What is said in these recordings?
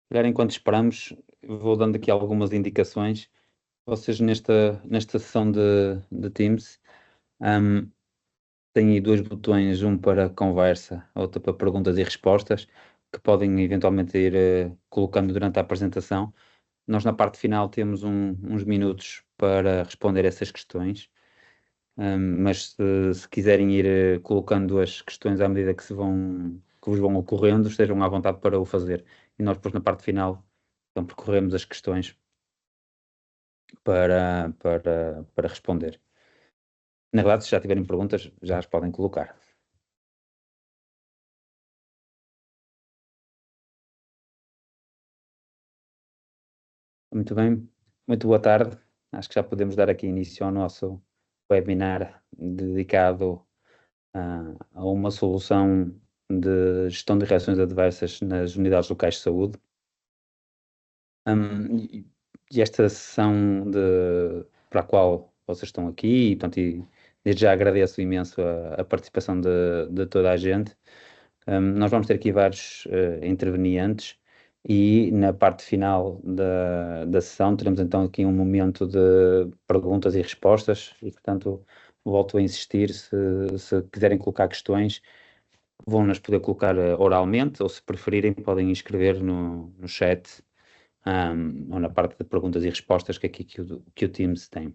Calhar enquanto esperamos, vou dando aqui algumas indicações. Vocês nesta sessão de Teams, ahm, têm aí dois botões, um para conversa, outro para perguntas e respostas, que podem eventualmente ir colocando durante a apresentação. Nós na parte final temos uns minutos para responder essas questões. Mas se quiserem ir colocando as questões à medida que vos vão ocorrendo, estejam à vontade para o fazer. E nós depois na parte final, então, percorremos as questões para responder. Na verdade, se já tiverem perguntas, já as podem colocar. Muito bem, muito boa tarde. Acho que já podemos dar aqui início ao nosso webinar dedicado a uma solução de gestão de reações adversas nas unidades locais de saúde. E esta sessão para a qual vocês estão aqui, e, portanto, desde já agradeço imenso a participação de toda a gente. Nós vamos ter aqui vários intervenientes e na parte final da sessão teremos então aqui um momento de perguntas e respostas e, portanto, volto a insistir, se quiserem colocar questões, vão-nas poder colocar oralmente ou, se preferirem, podem escrever no chat, ou na parte de perguntas e respostas que aqui que o Teams tem.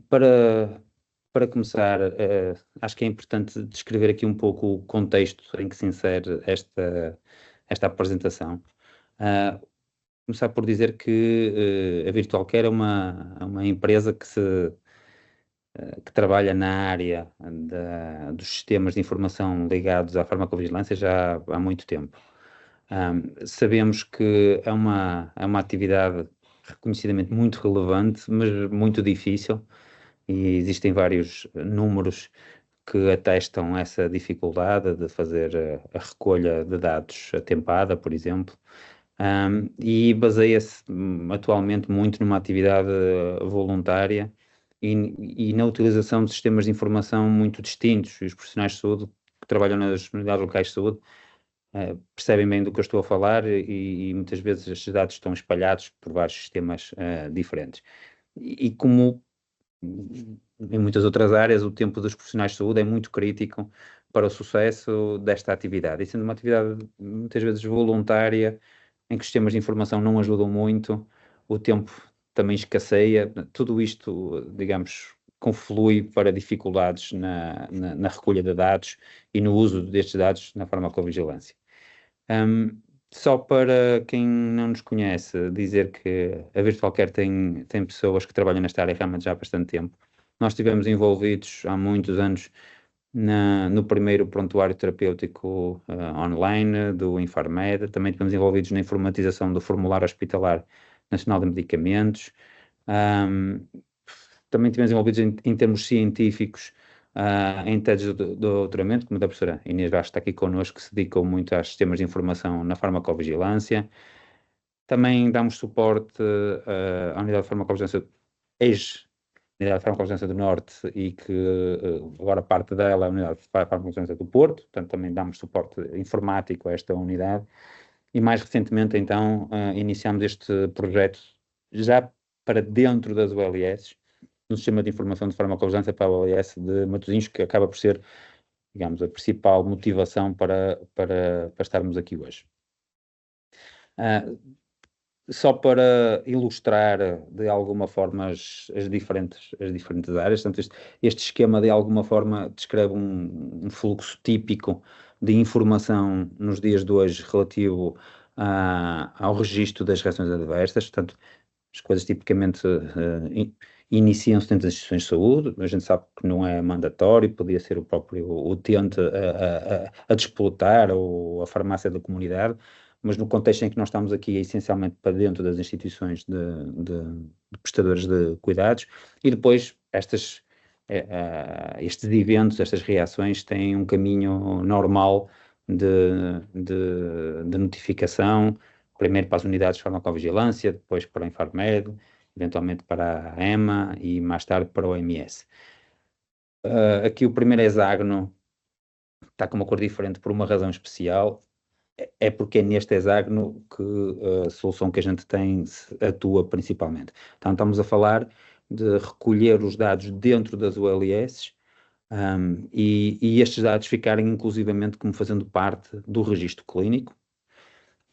Para começar, acho que é importante descrever aqui um pouco o contexto em que se insere esta apresentação. Começar por dizer que a Virtualcare é uma empresa que trabalha na área dos sistemas de informação ligados à farmacovigilância já há muito tempo. Sabemos que é uma atividade reconhecidamente muito relevante, mas muito difícil, e existem vários números que atestam essa dificuldade de fazer a recolha de dados atempada, por exemplo. E baseia-se atualmente muito numa atividade voluntária e na utilização de sistemas de informação muito distintos. E os profissionais de saúde que trabalham nas unidades locais de saúde percebem bem do que eu estou a falar e muitas vezes estes dados estão espalhados por vários sistemas diferentes. E como em muitas outras áreas, o tempo dos profissionais de saúde é muito crítico para o sucesso desta atividade. E sendo uma atividade muitas vezes voluntária, em que os sistemas de informação não ajudam muito, o tempo também escasseia, tudo isto, digamos, conflui para dificuldades na recolha de dados e no uso destes dados na farmacovigilância. Só para quem não nos conhece, dizer que a Virtualcare tem pessoas que trabalham nesta área realmente já há bastante tempo. Nós estivemos envolvidos há muitos anos no primeiro prontuário terapêutico online do Infarmed, também estivemos envolvidos na informatização do Formulário Hospitalar Nacional de Medicamentos. Também estivemos envolvidos em termos científicos, em teses de doutoramento, como a da professora Inês Vaz está aqui connosco, que se dedicou muito aos sistemas de informação na farmacovigilância. Também damos suporte à unidade de farmacovigilância, ex-unidade de farmacovigilância do Norte, e que agora parte dela é a unidade de farmacovigilância do Porto, portanto também damos suporte informático a esta unidade. E mais recentemente, então, iniciamos este projeto já para dentro das ULS, no Sistema de Informação de Farmacovigilância para a OLS de Matosinhos, que acaba por ser, digamos, a principal motivação para estarmos aqui hoje. Só para ilustrar de alguma forma as diferentes áreas, portanto, este esquema de alguma forma descreve um fluxo típico de informação nos dias de hoje relativo ao registro das reações adversas. Portanto, as coisas tipicamente iniciam-se dentro das instituições de saúde. A gente sabe que não é mandatório, podia ser o próprio utente a disputar, ou a farmácia da comunidade, mas no contexto em que nós estamos aqui é essencialmente para dentro das instituições de prestadores de cuidados. E depois estes eventos, estas reações têm um caminho normal de notificação, primeiro para as unidades de farmacovigilância, depois para a Infarmed, eventualmente para a EMA e mais tarde para o OMS. Aqui o primeiro hexágono está com uma cor diferente por uma razão especial. é porque é neste hexágono que a solução que a gente tem atua principalmente. Então, estamos a falar de recolher os dados dentro das OLS, e estes dados ficarem inclusivamente como fazendo parte do registro clínico,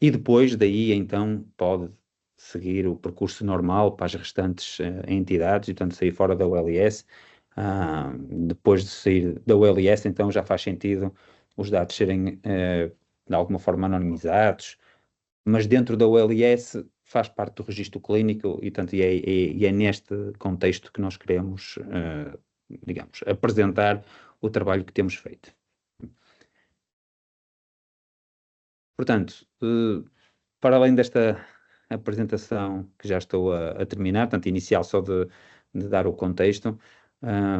e depois daí então pode seguir o percurso normal para as restantes entidades, e portanto sair fora da OLS. Depois de sair da OLS, então já faz sentido os dados serem de alguma forma anonimizados, mas dentro da OLS faz parte do registro clínico, e, portanto, é neste contexto que nós queremos, digamos, apresentar o trabalho que temos feito. Portanto, para além desta apresentação que já estou a terminar, portanto, inicial só de dar o contexto,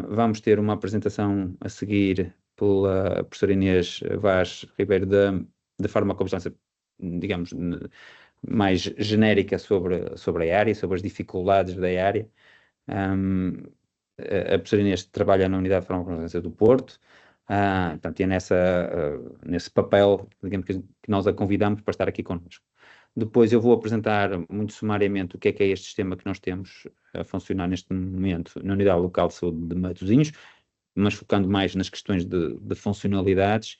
vamos ter uma apresentação a seguir pela professora Inês Vaz Ribeiro de farmacovigilância, digamos, mais genérica sobre a área, sobre as dificuldades da área. A professora Inês trabalha na Unidade de Farmacovigilância do Porto, portanto, é nesse papel, digamos, que nós a convidamos para estar aqui connosco. Depois eu vou apresentar muito sumariamente o que é este sistema que nós temos a funcionar neste momento na Unidade Local de Saúde de Matosinhos, mas focando mais nas questões de funcionalidades.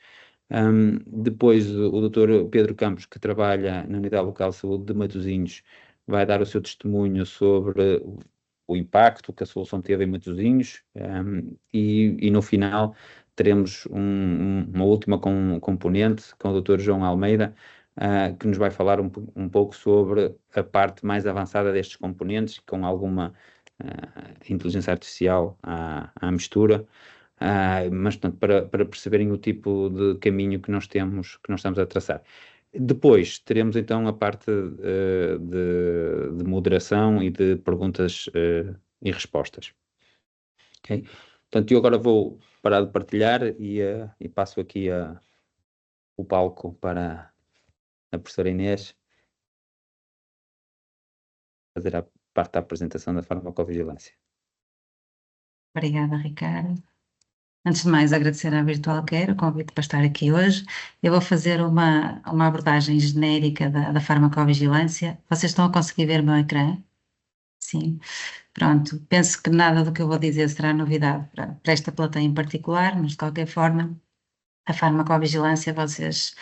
Depois o Dr. Pedro Campos, que trabalha na Unidade Local de Saúde de Matosinhos, vai dar o seu testemunho sobre o impacto que a solução teve em Matosinhos, e no final teremos uma última componente com o Dr. João Almeida, que nos vai falar um pouco sobre a parte mais avançada destes componentes, com alguma inteligência artificial à mistura, mas portanto, para perceberem o tipo de caminho que nós estamos a traçar. Depois teremos então a parte de moderação e de perguntas e respostas. Okay? Portanto, eu agora vou parar de partilhar e passo aqui o palco para a professora Inês fazer a parte da apresentação da farmacovigilância. Obrigada, Ricardo. Antes de mais, agradecer à Virtual Care o convite para estar aqui hoje. Eu vou fazer uma abordagem genérica da farmacovigilância. Vocês estão a conseguir ver o meu ecrã? Sim. Pronto, penso que nada do que eu vou dizer será novidade para esta plateia em particular, mas de qualquer forma, a farmacovigilância, vocês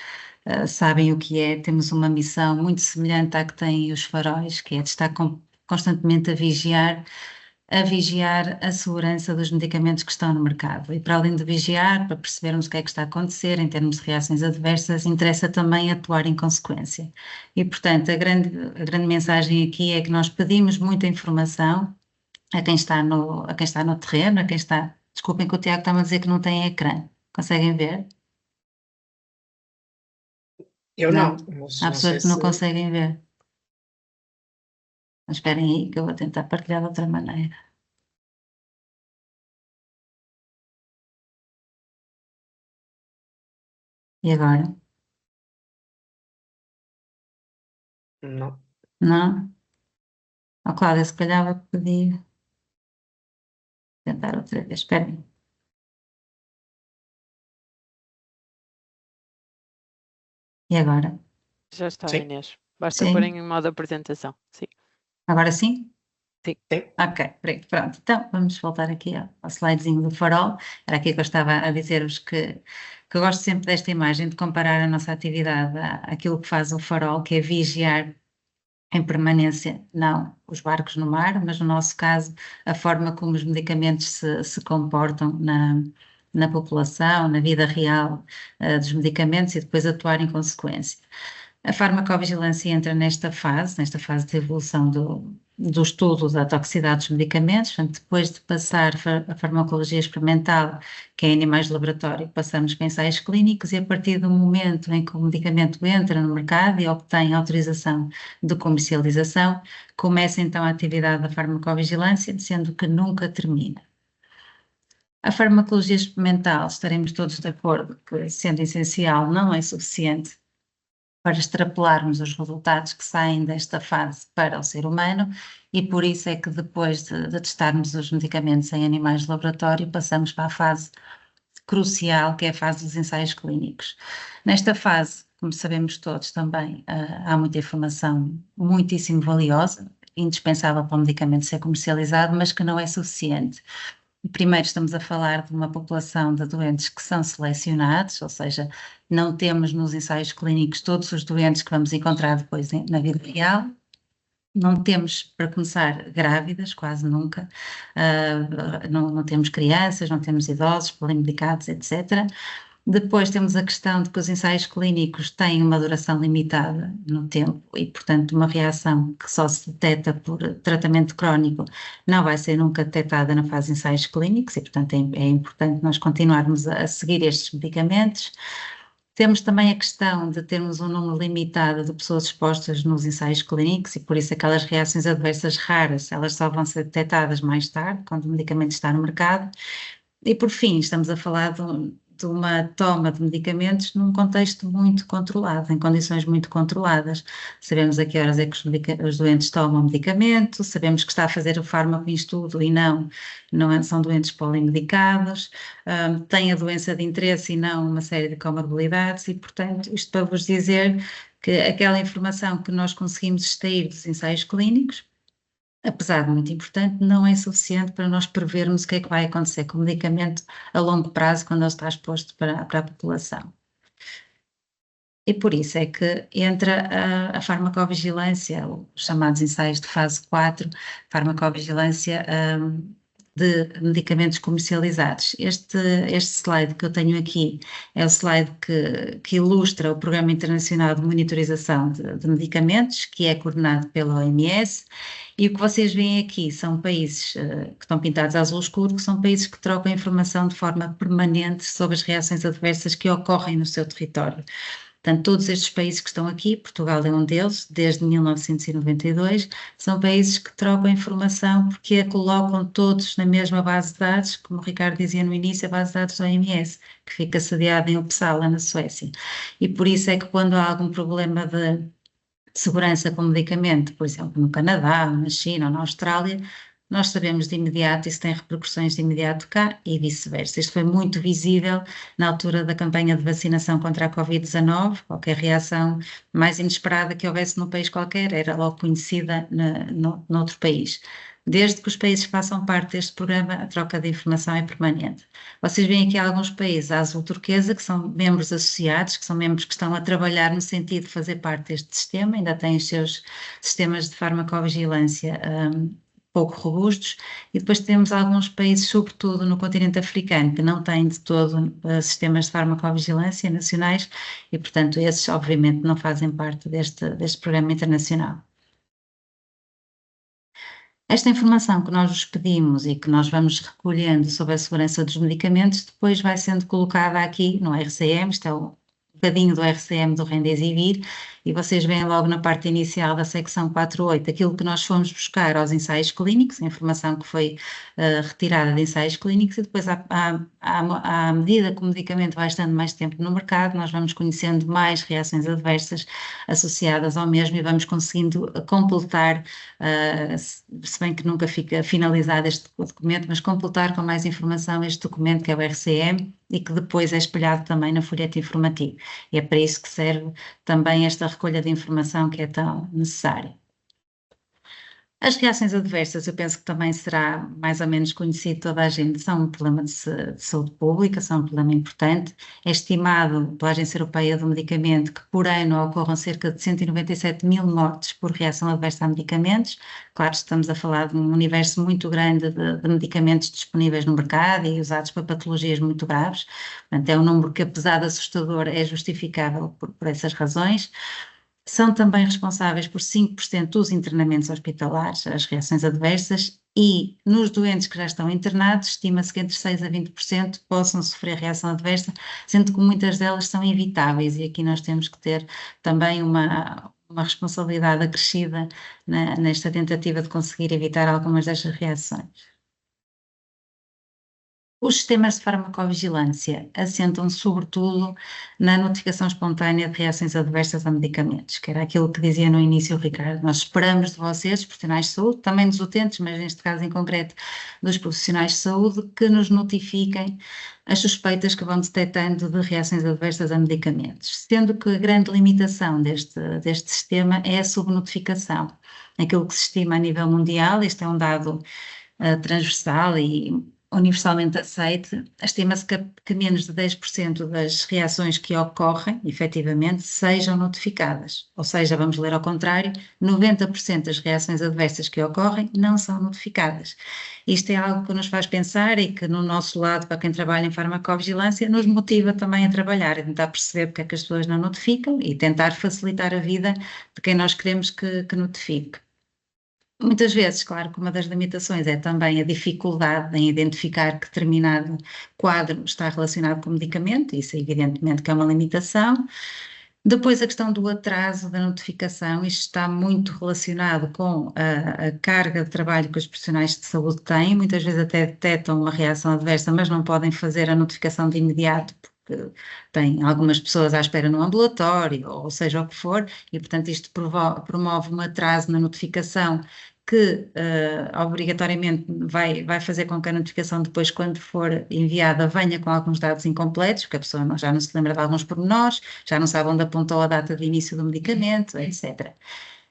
sabem o que é. Temos uma missão muito semelhante à que têm os faróis, que é de estar constantemente a vigiar a segurança dos medicamentos que estão no mercado. E para além de vigiar, para percebermos o que é que está a acontecer em termos de reações adversas, interessa também atuar em consequência. E, portanto, a grande mensagem aqui é que nós pedimos muita informação a quem está no terreno, a quem está... Desculpem que o Tiago está-me a dizer que não tem ecrã. Conseguem ver? Eu não. Há pessoas que não conseguem ver. Mas esperem aí que eu vou tentar partilhar de outra maneira. E agora? Não. Não? Oh, Cláudia, se calhar vou pedir. Tentar outra vez, esperem. E agora? Já está, Sim. Inês. Basta Sim. pôr em modo apresentação. Sim. Agora sim? Sim. Ok, pronto. Então, vamos voltar aqui ao slidezinho do farol. Era aqui que eu estava a dizer-vos que eu gosto sempre desta imagem de comparar a nossa atividade àquilo que faz o farol, que é vigiar em permanência, não os barcos no mar, mas no nosso caso, a forma como os medicamentos se comportam na população, na vida real dos medicamentos, e depois atuar em consequência. A farmacovigilância entra nesta fase de evolução do estudo da toxicidade dos medicamentos. Portanto, depois de passar a farmacologia experimental, que é em animais de laboratório, passamos para ensaios clínicos, e a partir do momento em que o medicamento entra no mercado e obtém autorização de comercialização, começa então a atividade da farmacovigilância, sendo que nunca termina. A farmacologia experimental, estaremos todos de acordo que, sendo essencial, não é suficiente para extrapolarmos os resultados que saem desta fase para o ser humano, e por isso é que depois de testarmos os medicamentos em animais de laboratório, passamos para a fase crucial, que é a fase dos ensaios clínicos. Nesta fase, como sabemos todos também, há muita informação muitíssimo valiosa, indispensável para o medicamento ser comercializado, mas que não é suficiente. Primeiro, estamos a falar de uma população de doentes que são selecionados, ou seja, não temos nos ensaios clínicos todos os doentes que vamos encontrar depois na vida real. Não temos, para começar, grávidas, quase nunca, não temos crianças, não temos idosos, polimedicados, etc. Depois temos a questão de que os ensaios clínicos têm uma duração limitada no tempo e, portanto, uma reação que só se detecta por tratamento crónico não vai ser nunca detectada na fase de ensaios clínicos e, portanto, é importante nós continuarmos a seguir estes medicamentos. Temos também a questão de termos um número limitado de pessoas expostas nos ensaios clínicos e por isso aquelas reações adversas raras, elas só vão ser detectadas mais tarde, quando o medicamento está no mercado. E por fim, estamos a falar de uma toma de medicamentos num contexto muito controlado, em condições muito controladas. Sabemos a que horas é que os doentes tomam medicamento, sabemos que está a fazer o fármaco em estudo e são doentes polimedicados, têm a doença de interesse e não uma série de comorbilidades e, portanto, isto para vos dizer que aquela informação que nós conseguimos extrair dos ensaios clínicos, apesar de muito importante, não é suficiente para nós prevermos o que é que vai acontecer com o medicamento a longo prazo quando ele está exposto para a população. E por isso é que entra a farmacovigilância, os chamados ensaios de fase 4, farmacovigilância de medicamentos comercializados. Este slide que eu tenho aqui é o slide que ilustra o Programa Internacional de Monitorização de Medicamentos, que é coordenado pela OMS, e o que vocês veem aqui são países que estão pintados a azul escuro, que são países que trocam informação de forma permanente sobre as reações adversas que ocorrem no seu território. Portanto, todos estes países que estão aqui, Portugal é um deles, desde 1992, são países que trocam informação porque a colocam todos na mesma base de dados, como o Ricardo dizia no início, a base de dados da OMS, que fica sediada em Uppsala, na Suécia. E por isso é que quando há algum problema de segurança com medicamento, por exemplo, no Canadá, na China ou na Austrália, nós sabemos de imediato, isso tem repercussões de imediato cá e vice-versa. Isto foi muito visível na altura da campanha de vacinação contra a Covid-19, qualquer reação mais inesperada que houvesse num país qualquer era logo conhecida noutro país. Desde que os países façam parte deste programa, a troca de informação é permanente. Vocês veem aqui alguns países, a azul turquesa, que são membros associados, que são membros que estão a trabalhar no sentido de fazer parte deste sistema, ainda têm os seus sistemas de farmacovigilância pouco robustos, e depois temos alguns países, sobretudo no continente africano, que não têm de todo sistemas de farmacovigilância nacionais e, portanto, esses obviamente não fazem parte deste programa internacional. Esta informação que nós vos pedimos e que nós vamos recolhendo sobre a segurança dos medicamentos, depois vai sendo colocada aqui no RCM, isto é um bocadinho do RCM do Remdesivir, e vocês veem logo na parte inicial da secção 4.8 aquilo que nós fomos buscar aos ensaios clínicos, a informação que foi retirada de ensaios clínicos, e depois à medida que o medicamento vai estando mais tempo no mercado, nós vamos conhecendo mais reações adversas associadas ao mesmo e vamos conseguindo completar, se bem que nunca fica finalizado este documento, mas completar com mais informação este documento que é o RCM e que depois é espelhado também no folheto informativo. E é para isso que serve também esta recolha de informação que é tão necessária. As reações adversas, eu penso que também será mais ou menos conhecido toda a gente, são um problema de saúde pública, são um problema importante. É estimado pela Agência Europeia do Medicamento que por ano ocorram cerca de 197 mil mortes por reação adversa a medicamentos. Claro, estamos a falar de um universo muito grande de medicamentos disponíveis no mercado e usados para patologias muito graves. Portanto, é um número que, apesar de assustador, é justificável por essas razões. São também responsáveis por 5% dos internamentos hospitalares, as reações adversas, e nos doentes que já estão internados, estima-se que entre 6% a 20% possam sofrer reação adversa, sendo que muitas delas são evitáveis, e aqui nós temos que ter também uma responsabilidade acrescida nesta tentativa de conseguir evitar algumas destas reações. Os sistemas de farmacovigilância assentam sobretudo na notificação espontânea de reações adversas a medicamentos, que era aquilo que dizia no início o Ricardo. Nós esperamos de vocês, profissionais de saúde, também dos utentes, mas neste caso em concreto dos profissionais de saúde, que nos notifiquem as suspeitas que vão detectando de reações adversas a medicamentos, sendo que a grande limitação deste sistema é a subnotificação. Aquilo que se estima a nível mundial, este é um dado transversal e universalmente aceite, estima-se que menos de 10% das reações que ocorrem, efetivamente, sejam notificadas. Ou seja, vamos ler ao contrário, 90% das reações adversas que ocorrem não são notificadas. Isto é algo que nos faz pensar e que, no nosso lado, para quem trabalha em farmacovigilância, nos motiva também a trabalhar, a tentar perceber porque é que as pessoas não notificam e tentar facilitar a vida de quem nós queremos que notifique. Muitas vezes, claro que uma das limitações é também a dificuldade em identificar que determinado quadro está relacionado com o medicamento, isso evidentemente que é uma limitação. Depois a questão do atraso da notificação, isto está muito relacionado com a carga de trabalho que os profissionais de saúde têm, muitas vezes até detectam uma reação adversa, mas não podem fazer a notificação de imediato, porque tem algumas pessoas à espera no ambulatório, ou seja o que for, e portanto isto promove um atraso na notificação que obrigatoriamente vai fazer com que a notificação depois, quando for enviada, venha com alguns dados incompletos, porque a pessoa já não se lembra de alguns pormenores, já não sabe onde apontou a data de início do medicamento, etc.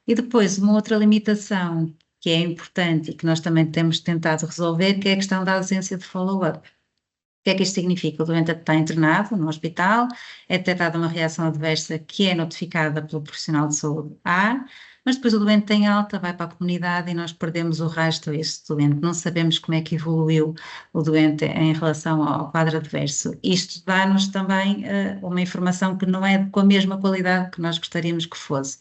E depois, uma outra limitação que é importante e que nós também temos tentado resolver, que é a questão da ausência de follow-up. O que é que isto significa? O doente está internado no hospital, é detectada uma reação adversa que é notificada pelo profissional de saúde A, mas depois o doente tem alta, vai para a comunidade e nós perdemos o rastro a esse doente. Não sabemos como é que evoluiu o doente em relação ao quadro adverso. Isto dá-nos também uma informação que não é com a mesma qualidade que nós gostaríamos que fosse.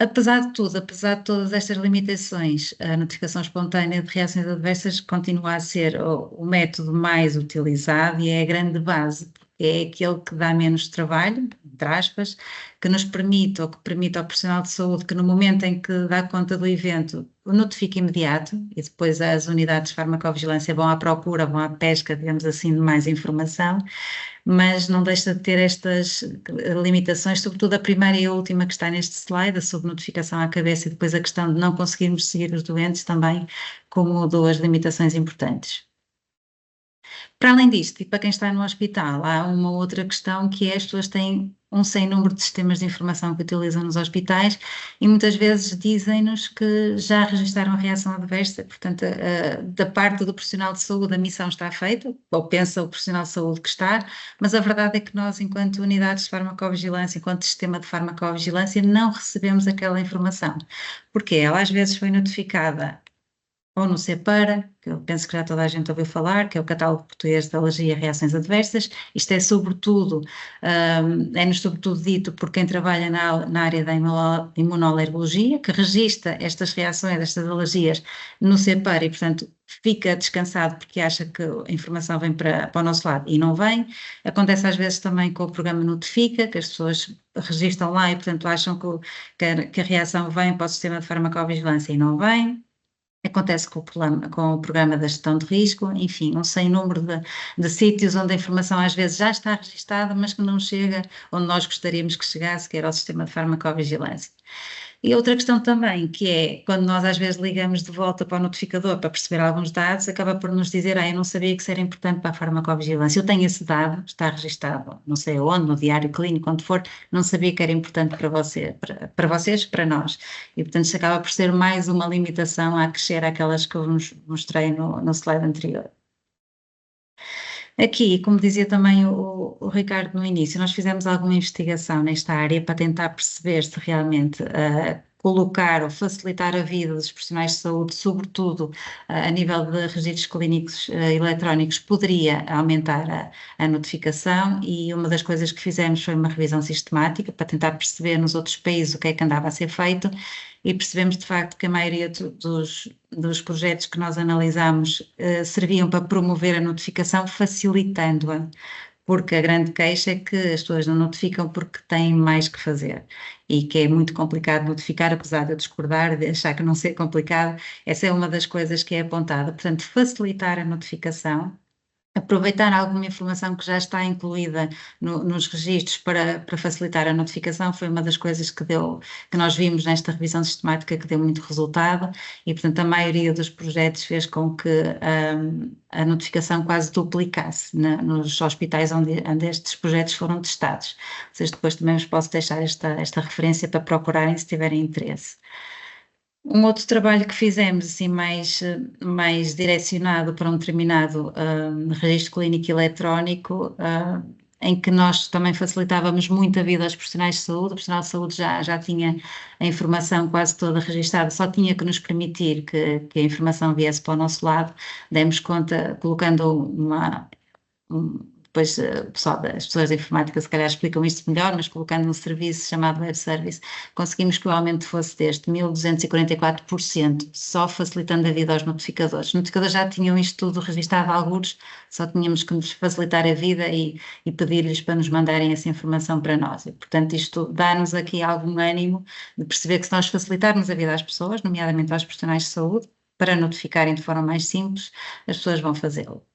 Apesar de tudo, apesar de todas estas limitações, a notificação espontânea de reações adversas continua a ser o método mais utilizado e é a grande base, porque é aquele que dá menos trabalho, entre aspas, que nos permite ou que permite ao profissional de saúde que no momento em que dá conta do evento o notifique imediato e depois as unidades de farmacovigilância vão à procura, vão à pesca, digamos assim, de mais informação, mas não deixa de ter estas limitações, sobretudo a primeira e a última que está neste slide, a subnotificação à cabeça e depois a questão de não conseguirmos seguir os doentes também como duas limitações importantes. Para além disto, e para quem está no hospital, há uma outra questão que é as pessoas têm um sem número de sistemas de informação que utilizam nos hospitais e muitas vezes dizem-nos que já registaram a reação adversa, portanto, da parte do profissional de saúde a missão está feita, ou pensa o profissional de saúde que está, mas a verdade é que nós, enquanto unidades de farmacovigilância, enquanto sistema de farmacovigilância, não recebemos aquela informação, porque ela às vezes foi notificada ou no CEPARA, que eu penso que já toda a gente ouviu falar, que é o Catálogo Português de Alergia e Reações Adversas. Isto é sobretudo, é-nos sobretudo dito por quem trabalha na área da imunoalergologia, que registra estas reações, estas alergias no CEPARA e, portanto, fica descansado porque acha que a informação vem para o nosso lado e não vem. Acontece às vezes também com o programa Notifica, que as pessoas registram lá e, portanto, acham que a reação vem para o sistema de farmacovigilância e não vem. Acontece com o programa da gestão de risco, enfim, um sem número de sítios onde a informação às vezes já está registada, mas que não chega onde nós gostaríamos que chegasse, que era o sistema de farmacovigilância. E outra questão também, que é quando nós às vezes ligamos de volta para o notificador para perceber alguns dados, acaba por nos dizer, eu não sabia que isso era importante para a farmacovigilância, eu tenho esse dado, está registado, não sei onde, no diário clínico, onde for, não sabia que era importante para vocês, para nós. E portanto isso acaba por ser mais uma limitação a crescer àquelas que eu vos mostrei no slide anterior. Aqui, como dizia também o Ricardo no início, nós fizemos alguma investigação nesta área para tentar perceber se realmente colocar ou facilitar a vida dos profissionais de saúde, sobretudo a nível de registros clínicos eletrónicos, poderia aumentar a notificação e uma das coisas que fizemos foi uma revisão sistemática para tentar perceber nos outros países o que é que andava a ser feito e percebemos de facto que a maioria dos projetos que nós analisámos serviam para promover a notificação, facilitando-a, porque a grande queixa é que as pessoas não notificam porque têm mais que fazer e que é muito complicado notificar, apesar de eu discordar, de achar que não ser complicado, essa é uma das coisas que é apontada. Portanto, facilitar a notificação aproveitar alguma informação que já está incluída nos registros para facilitar a notificação foi uma das coisas que nós vimos nesta revisão sistemática que deu muito resultado e, portanto, a maioria dos projetos fez com que a notificação quase duplicasse nos hospitais onde estes projetos foram testados. Vocês depois também vos posso deixar esta referência para procurarem se tiverem interesse. Um outro trabalho que fizemos, assim, mais direcionado para um determinado registro clínico eletrónico, em que nós também facilitávamos muito a vida aos profissionais de saúde. O profissional de saúde já tinha a informação quase toda registada, só tinha que nos permitir que a informação viesse para o nosso lado. Demos conta, colocando depois as pessoas da informática se calhar explicam isto melhor, mas colocando um serviço chamado Web Service, conseguimos que o aumento fosse deste 1244%, só facilitando a vida aos notificadores. Os notificadores já tinham isto tudo registado a algures, só tínhamos que nos facilitar a vida e pedir-lhes para nos mandarem essa informação para nós. E, portanto, isto dá-nos aqui algum ânimo de perceber que se nós facilitarmos a vida às pessoas, nomeadamente aos profissionais de saúde, para notificarem de forma mais simples, as pessoas vão fazê-lo.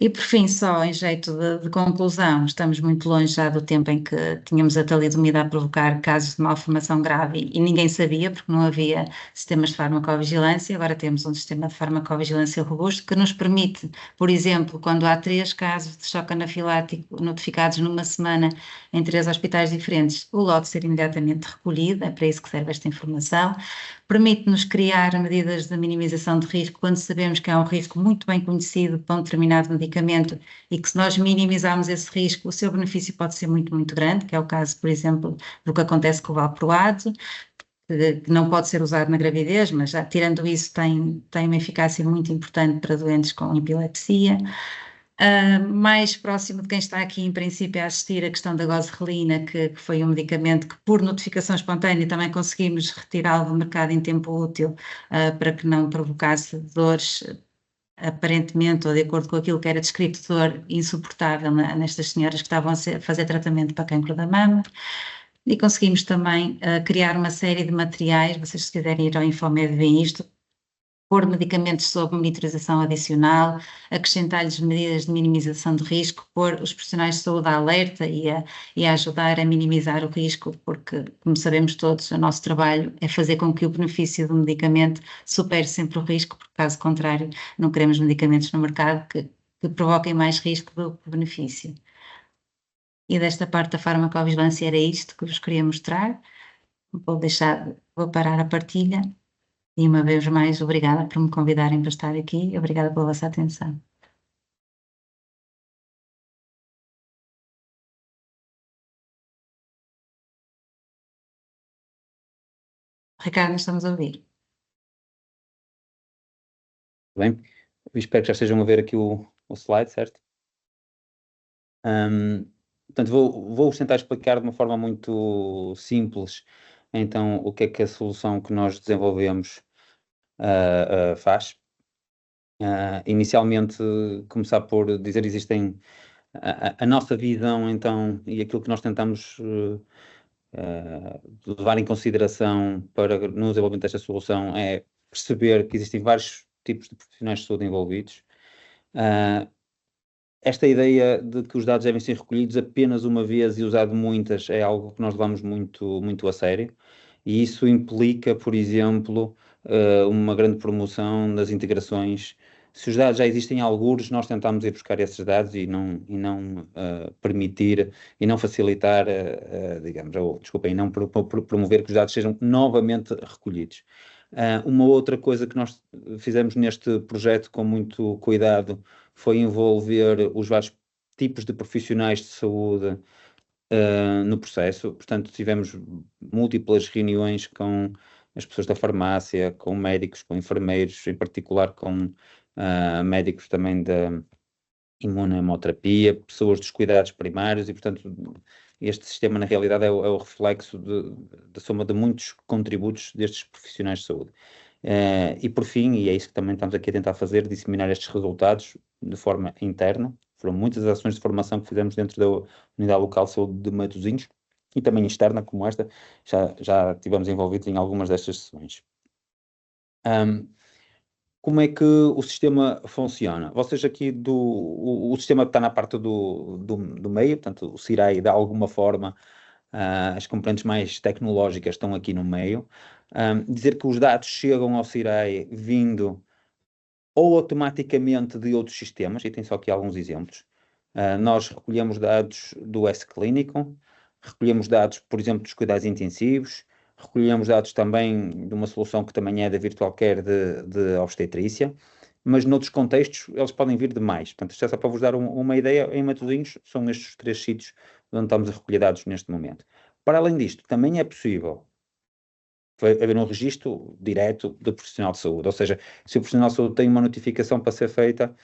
E por fim, só em jeito de conclusão, estamos muito longe já do tempo em que tínhamos a talidomida a provocar casos de malformação grave e ninguém sabia, porque não havia sistemas de farmacovigilância. Agora temos um sistema de farmacovigilância robusto que nos permite, por exemplo, quando há 3 casos de choque anafilático notificados numa semana em 3 hospitais diferentes, o lote ser imediatamente recolhido, é para isso que serve esta informação. Permite-nos criar medidas de minimização de risco quando sabemos que há um risco muito bem conhecido para um determinado medicamento e que se nós minimizarmos esse risco, o seu benefício pode ser muito, muito grande, que é o caso, por exemplo, do que acontece com o valproato, que não pode ser usado na gravidez, mas já tirando isso tem uma eficácia muito importante para doentes com epilepsia. Mais próximo de quem está aqui, em princípio, a assistir a questão da gozerlina, que foi um medicamento que, por notificação espontânea, também conseguimos retirá-lo do mercado em tempo útil para que não provocasse dores, aparentemente, ou de acordo com aquilo que era descrito, dor insuportável nestas senhoras que estavam a fazer tratamento para cancro da mama. E conseguimos também criar uma série de materiais, vocês se quiserem ir ao Infomed veem isto, pôr medicamentos sob monitorização adicional, acrescentar-lhes medidas de minimização de risco, pôr os profissionais de saúde a alerta e a ajudar a minimizar o risco, porque, como sabemos todos, o nosso trabalho é fazer com que o benefício do medicamento supere sempre o risco, porque, caso contrário, não queremos medicamentos no mercado que provoquem mais risco do que benefício. E desta parte da farmacovigilância era isto que vos queria mostrar. Vou parar a partilha. E uma vez mais, obrigada por me convidarem para estar aqui e obrigada pela vossa atenção. Ricardo, nós estamos a ouvir. Bem, eu espero que já estejam a ver aqui o slide, certo? Portanto, vou tentar explicar de uma forma muito simples, então, o que é que a solução que nós desenvolvemos faz. Inicialmente, começar por dizer, existem a nossa visão, então, e aquilo que nós tentamos levar em consideração para no desenvolvimento desta solução é perceber que existem vários tipos de profissionais de saúde envolvidos. Esta ideia de que os dados devem ser recolhidos apenas uma vez e usado muitas é algo que nós levamos muito, muito a sério, e isso implica, por exemplo, uma grande promoção das integrações. Se os dados já existem algures, nós tentamos ir buscar esses dados e não permitir e não facilitar, digamos, ou desculpem, não promover que os dados sejam novamente recolhidos. Uma outra coisa que nós fizemos neste projeto com muito cuidado foi envolver os vários tipos de profissionais de saúde no processo. Portanto, tivemos múltiplas reuniões com as pessoas da farmácia, com médicos, com enfermeiros, em particular com médicos também da imunoterapia, pessoas dos cuidados primários, e, portanto, este sistema, na realidade, é o reflexo da soma de muitos contributos destes profissionais de saúde. E, por fim, e é isso que também estamos aqui a tentar fazer, disseminar estes resultados de forma interna. Foram muitas ações de formação que fizemos dentro da Unidade Local de Saúde de Matosinhos, e também externa, como esta, já estivemos envolvidos em algumas destas sessões. como é que o sistema funciona? Vocês aqui, o sistema está na parte do meio, portanto, o CIRAI, de alguma forma, as componentes mais tecnológicas estão aqui no meio. Dizer que os dados chegam ao CIRAI vindo ou automaticamente de outros sistemas, e tem só aqui alguns exemplos. Nós recolhemos dados do S-Clínico, recolhemos dados, por exemplo, dos cuidados intensivos, recolhemos dados também de uma solução que também é da Virtual Care de obstetrícia, mas noutros contextos eles podem vir de mais. Portanto, isto é só para vos dar uma ideia. Em Matosinhos são estes 3 sítios onde estamos a recolher dados neste momento. Para além disto, também é possível haver um registro direto do profissional de saúde, ou seja, se o profissional de saúde tem uma notificação para ser feita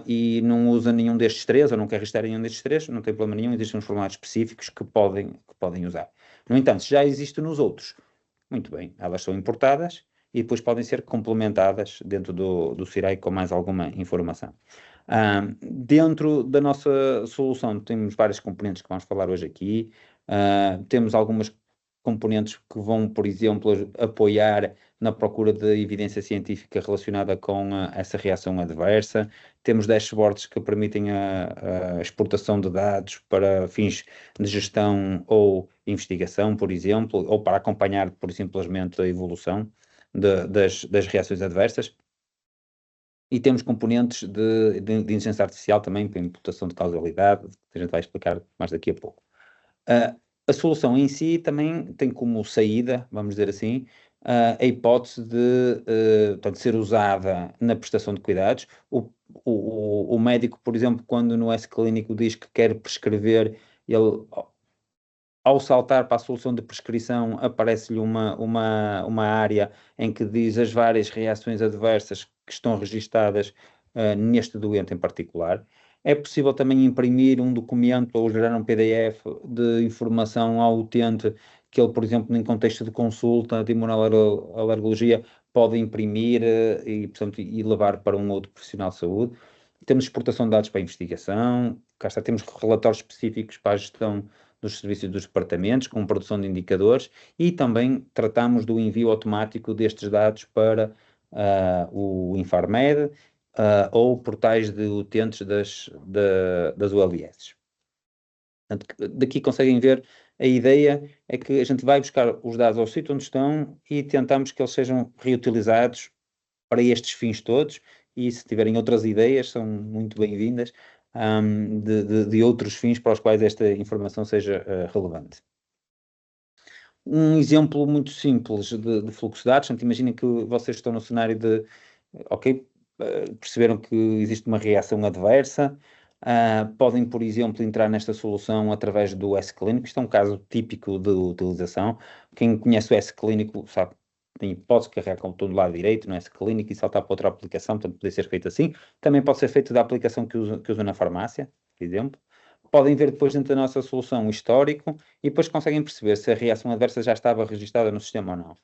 e não usa nenhum destes 3, ou não quer registrar nenhum destes 3, não tem problema nenhum, existem uns formulários específicos que podem usar. No entanto, se já existe nos outros, muito bem, elas são importadas e depois podem ser complementadas dentro do CIRAI com mais alguma informação. Dentro da nossa solução temos várias componentes que vamos falar hoje aqui, temos algumas componentes que vão, por exemplo, apoiar na procura de evidência científica relacionada com essa reação adversa. Temos dashboards que permitem a exportação de dados para fins de gestão ou investigação, por exemplo, ou para acompanhar, por simplesmente, a evolução das reações adversas. E temos componentes de inteligência artificial também para imputação de causalidade, que a gente vai explicar mais daqui a pouco. A solução em si também tem como saída, vamos dizer assim, a hipótese de portanto, ser usada na prestação de cuidados. O médico, por exemplo, quando no S-Clínico diz que quer prescrever, ele, ao saltar para a solução de prescrição, aparece-lhe uma área em que diz as várias reações adversas que estão registadas neste doente em particular. É possível também imprimir um documento ou gerar um PDF de informação ao utente que ele, por exemplo, em contexto de consulta de imunoalergologia, pode imprimir portanto, e levar para um outro profissional de saúde. Temos exportação de dados para a investigação, cá está, temos relatórios específicos para a gestão dos serviços dos departamentos, com produção de indicadores, e também tratamos do envio automático destes dados para o Infarmed, ou portais de utentes das ULS. Portanto, daqui conseguem ver, a ideia é que a gente vai buscar os dados ao sítio onde estão e tentamos que eles sejam reutilizados para estes fins todos, e se tiverem outras ideias são muito bem-vindas, de outros fins para os quais esta informação seja relevante. Um exemplo muito simples de fluxo de dados, portanto, imaginem que vocês estão no cenário de, ok, perceberam que existe uma reação adversa, podem, por exemplo, entrar nesta solução através do S-Clínico. Isto é um caso típico de utilização. Quem conhece o S-Clínico sabe, tem hipótese de carregar com o botão do lado direito no S-Clínico e saltar para outra aplicação, portanto pode ser feito assim. Também pode ser feito da aplicação que usa na farmácia, por exemplo. Podem ver depois dentro da nossa solução o histórico e depois conseguem perceber se a reação adversa já estava registada no sistema ou não.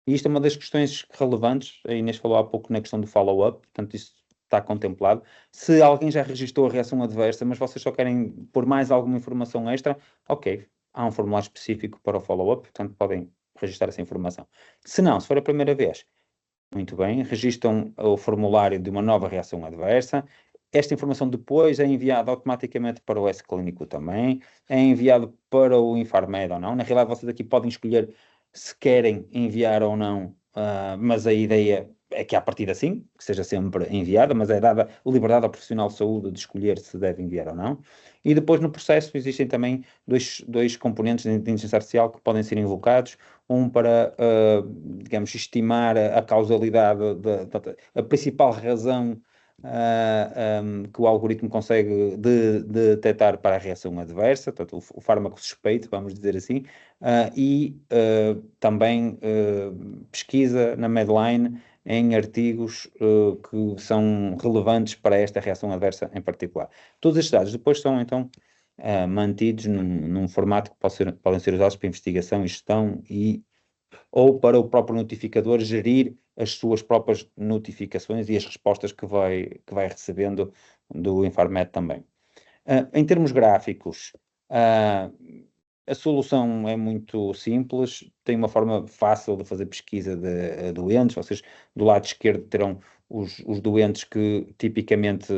E isto é uma das questões relevantes, a Inês falou há pouco na questão do follow-up, portanto isso está contemplado. Se alguém já registrou a reação adversa, mas vocês só querem pôr mais alguma informação extra, ok, há um formulário específico para o follow-up, portanto podem registrar essa informação. Se não, se for a primeira vez, muito bem, registram o formulário de uma nova reação adversa. Esta informação depois é enviada automaticamente para o S-Clínico também, é enviado para o Infarmed ou não. Na realidade, vocês aqui podem escolher se querem enviar ou não, mas a ideia é que, à partida, sim, que seja sempre enviada, mas é dada liberdade ao profissional de saúde de escolher se deve enviar ou não. E depois, no processo, existem também dois componentes de inteligência artificial que podem ser invocados, um para, digamos, estimar a causalidade, a principal razão que o algoritmo consegue detectar para a reação adversa, portanto, o fármaco suspeito, vamos dizer assim, e também pesquisa na Medline em artigos que são relevantes para esta reação adversa em particular. Todos estes dados depois são, então, mantidos num formato que podem ser usados para investigação e gestão ou para o próprio notificador gerir as suas próprias notificações e as respostas que vai recebendo do Infarmed também. Em termos gráficos, a solução é muito simples, tem uma forma fácil de fazer pesquisa de doentes. Vocês do lado esquerdo terão os doentes que tipicamente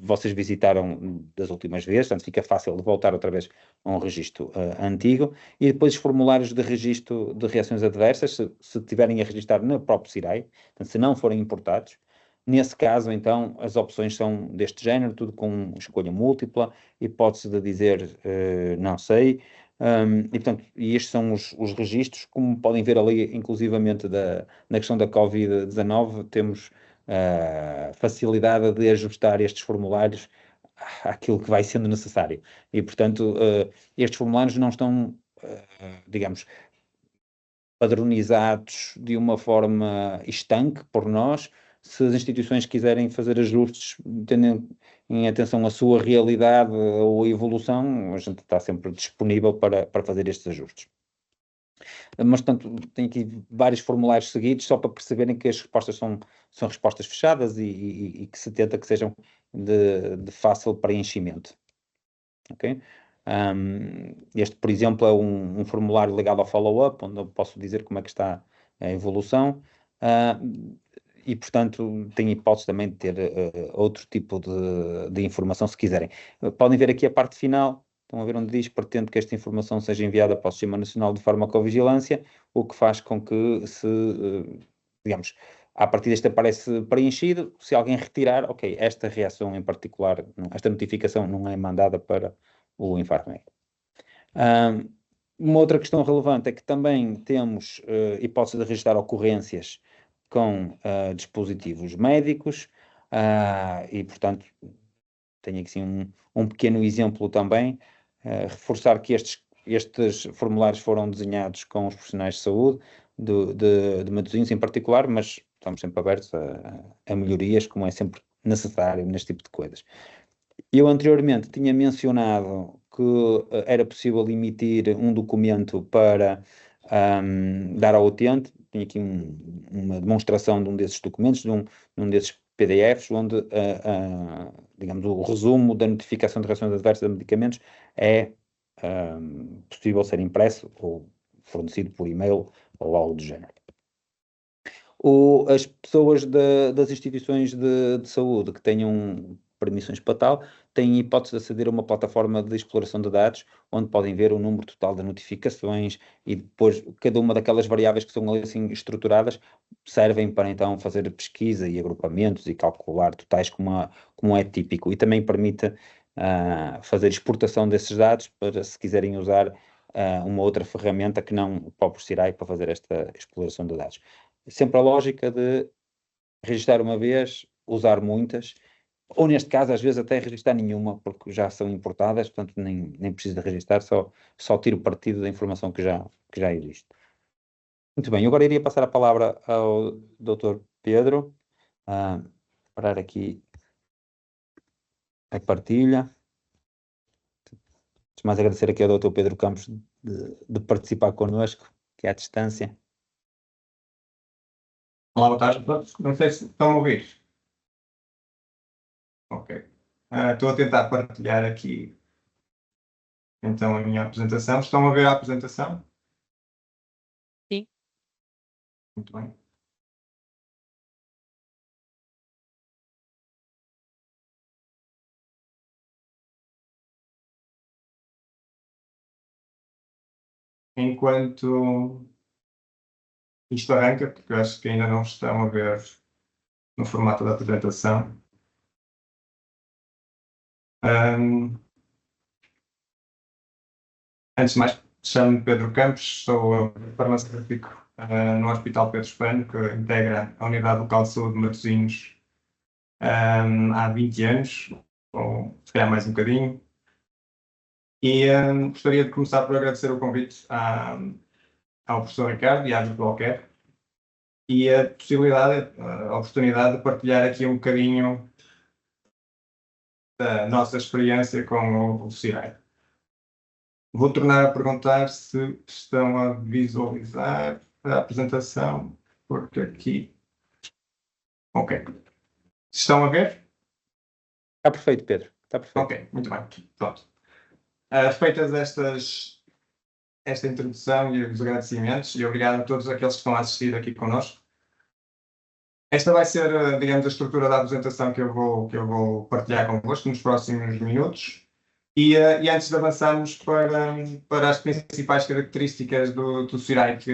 vocês visitaram das últimas vezes, portanto fica fácil de voltar outra vez a um registro antigo, e depois os formulários de registro de reações adversas, se tiverem a registrar no próprio CIRAI, portanto, se não forem importados. Nesse caso, então, as opções são deste género, tudo com escolha múltipla, hipótese de dizer não sei, e portanto, estes são os registros, como podem ver ali, inclusivamente na questão da Covid-19, temos facilidade de ajustar estes formulários àquilo que vai sendo necessário. E portanto, estes formulários não estão, digamos, padronizados de uma forma estanque por nós. Se as instituições quiserem fazer ajustes, tendo em atenção a sua realidade ou a evolução, a gente está sempre disponível para fazer estes ajustes. Mas, portanto, tem aqui vários formulários seguidos, só para perceberem que as respostas são respostas fechadas e que se tenta que sejam de fácil preenchimento. Ok? Este, por exemplo, é um formulário ligado ao follow-up, onde eu posso dizer como é que está a evolução, e, portanto, tem hipótese também de ter outro tipo de informação, se quiserem. Podem ver aqui a parte final, estão a ver onde diz: pretende que esta informação seja enviada para o Sistema Nacional de Farmacovigilância, o que faz com que digamos, a partir deste aparece preenchido. Se alguém retirar, ok, esta reação em particular, esta notificação não é mandada para o Infarmed. Uma outra questão relevante é que também temos hipótese de registrar ocorrências com dispositivos médicos, e portanto tenho aqui um pequeno exemplo também, reforçar que estes formulários foram desenhados com os profissionais de saúde, de Matosinhos em particular, mas estamos sempre abertos a melhorias, como é sempre necessário neste tipo de coisas. Eu anteriormente tinha mencionado que era possível emitir um documento para dar ao utente. Tenho aqui uma demonstração de um desses documentos, de um desses PDFs, onde, digamos, o resumo da notificação de reações adversas a medicamentos é possível ser impresso ou fornecido por e-mail ou algo do género. As pessoas das instituições de saúde que tenham permissões para tal têm hipótese de aceder a uma plataforma de exploração de dados, onde podem ver o número total de notificações, e depois cada uma daquelas variáveis que são ali assim estruturadas servem para então fazer pesquisa e agrupamentos e calcular totais, como é típico, e também permite fazer exportação desses dados para, se quiserem usar uma outra ferramenta que não o próprio CIRAI para fazer esta exploração de dados. Sempre a lógica de registrar uma vez, usar muitas, ou neste caso, às vezes até registrar nenhuma, porque já são importadas, portanto nem preciso de registrar, só tiro partido da informação que já existe. Muito bem, eu agora iria passar a palavra ao Dr. Pedro, parar aqui a partilha. Antes de mais, agradecer aqui ao Dr. Pedro Campos de participar connosco, que é à distância. Olá, boa tarde. Não sei se estão a ouvir. Ok. Estou a tentar partilhar aqui então a minha apresentação. Estão a ver a apresentação? Sim. Muito bem. Enquanto isto arranca, porque eu acho que ainda não estão a ver no formato da apresentação. Antes de mais, chamo-me Pedro Campos, sou farmacêutico no Hospital Pedro Espano, que integra a Unidade Local de Saúde de Matosinhos há 20 anos, ou se calhar mais um bocadinho. E gostaria de começar por agradecer o convite ao professor Ricardo e à Virtual Care, e a possibilidade, a oportunidade de partilhar aqui um bocadinho da nossa experiência com o CIRAI. Vou tornar a perguntar se estão a visualizar a apresentação, porque aqui... Ok. Estão a ver? Está perfeito, Pedro. Está perfeito. Ok, muito bem. Pronto. Feitas estas esta introdução e os agradecimentos e obrigado a todos aqueles que estão a assistir aqui connosco. Esta vai ser, digamos, a estrutura da apresentação que eu vou partilhar convosco nos próximos minutos. E antes de avançarmos para as principais características do CIRAI que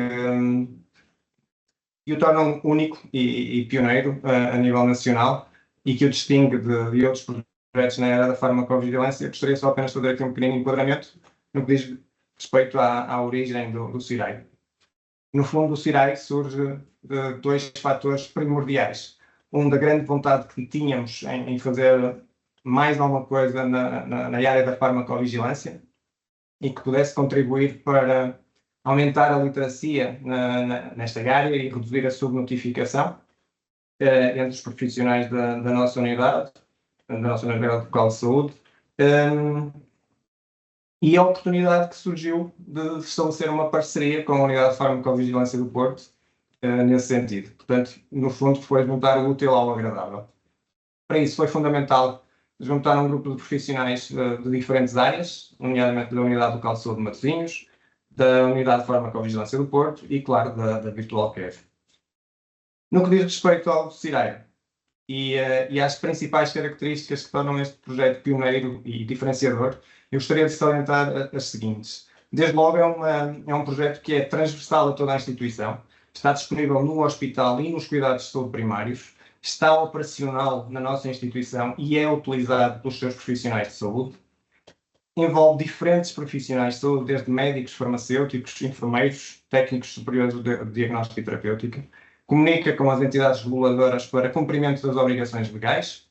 o tornam único e pioneiro a nível nacional e que o distingue de outros projetos na área da farmacovigilância, gostaria só apenas de fazer aqui um pequeno enquadramento no que diz respeito à origem do CIRAI. No fundo, o CIRAI surge de dois fatores primordiais. Um, da grande vontade que tínhamos em fazer mais alguma coisa na área da farmacovigilância e que pudesse contribuir para aumentar a literacia nesta área e reduzir a subnotificação entre os profissionais da nossa unidade local de saúde. E a oportunidade que surgiu de estabelecer uma parceria com a Unidade de Farmacovigilância do Porto nesse sentido. Portanto, no fundo, foi juntar o útil ao agradável. Para isso foi fundamental juntar um grupo de profissionais de diferentes áreas, nomeadamente da Unidade Local de Saúde de Matosinhos, da Unidade de Farmacovigilância do Porto e, claro, da Virtual Care. No que diz respeito ao CIRAI e às principais características que tornam este projeto pioneiro e diferenciador, eu gostaria de salientar as seguintes. Desde logo, é um projeto que é transversal a toda a instituição, está disponível no hospital e nos cuidados de saúde primários, está operacional na nossa instituição e é utilizado pelos seus profissionais de saúde, envolve diferentes profissionais de saúde, desde médicos, farmacêuticos, enfermeiros, técnicos superiores de diagnóstico e terapêutica, comunica com as entidades reguladoras para cumprimento das obrigações legais,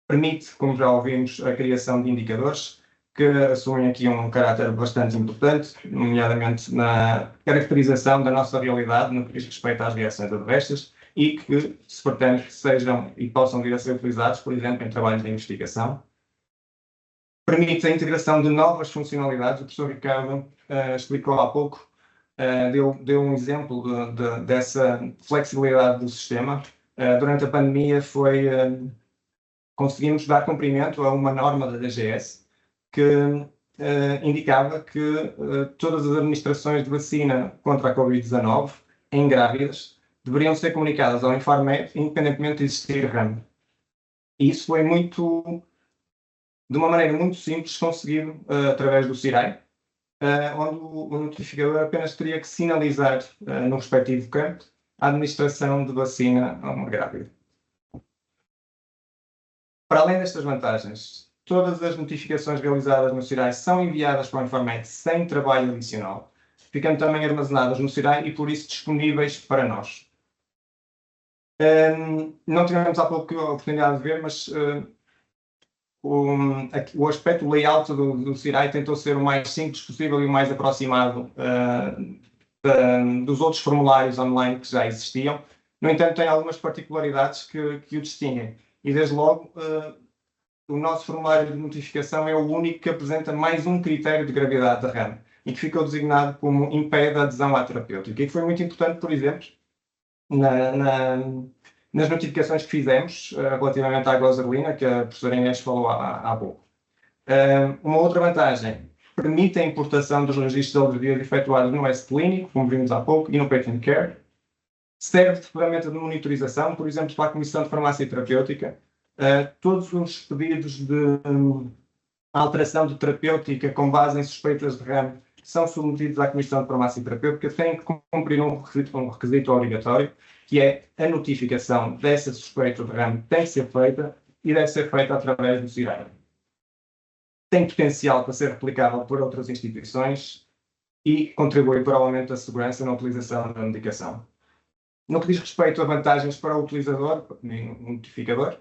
permite, como já ouvimos, a criação de indicadores que assumem aqui um caráter bastante importante, nomeadamente na caracterização da nossa realidade no que diz respeito às reações adversas e que se pretende que sejam e possam vir a ser utilizados, por exemplo, em trabalhos de investigação. Permite a integração de novas funcionalidades. O professor Ricardo explicou há pouco, deu um exemplo dessa flexibilidade do sistema. Durante a pandemia conseguimos dar cumprimento a uma norma da DGS que indicava que todas as administrações de vacina contra a Covid-19 em grávidas deveriam ser comunicadas ao Infarmed independentemente de existir ramo. E isso foi de uma maneira muito simples conseguido através do CIRAI, onde o notificador apenas teria que sinalizar no respectivo campo a administração de vacina a uma grávida. Para além destas vantagens, todas as notificações realizadas no CIRAI são enviadas para o Infarmed sem trabalho adicional, ficando também armazenadas no CIRAI e por isso disponíveis para nós. Não tivemos há pouco a oportunidade de ver, mas o aspecto, o layout do CIRAI tentou ser o mais simples possível e o mais aproximado dos outros formulários online que já existiam. No entanto, tem algumas particularidades que o distinguem. E, desde logo, o nosso formulário de notificação é o único que apresenta mais um critério de gravidade da RAM e que ficou designado como impede a adesão à terapêutica. E que foi muito importante, por exemplo, nas notificações que fizemos relativamente à glozerlina, que a professora Inês falou há pouco. Uma outra vantagem, permite a importação dos registros de alergias efetuados no S-Clínico, como vimos há pouco, e no Patient Care. Serve de ferramenta de monitorização, por exemplo, para a Comissão de Farmácia Terapêutica. Todos os pedidos de alteração de terapêutica com base em suspeitas de RAM são submetidos à Comissão de Farmácia Terapêutica, têm que cumprir um requisito obrigatório, que é a notificação dessa suspeita de RAM tem que ser feita e deve ser feita através do CIRAI. Tem potencial para ser replicável por outras instituições e contribui para o aumento da segurança na utilização da medicação. No que diz respeito a vantagens para o utilizador, o notificador,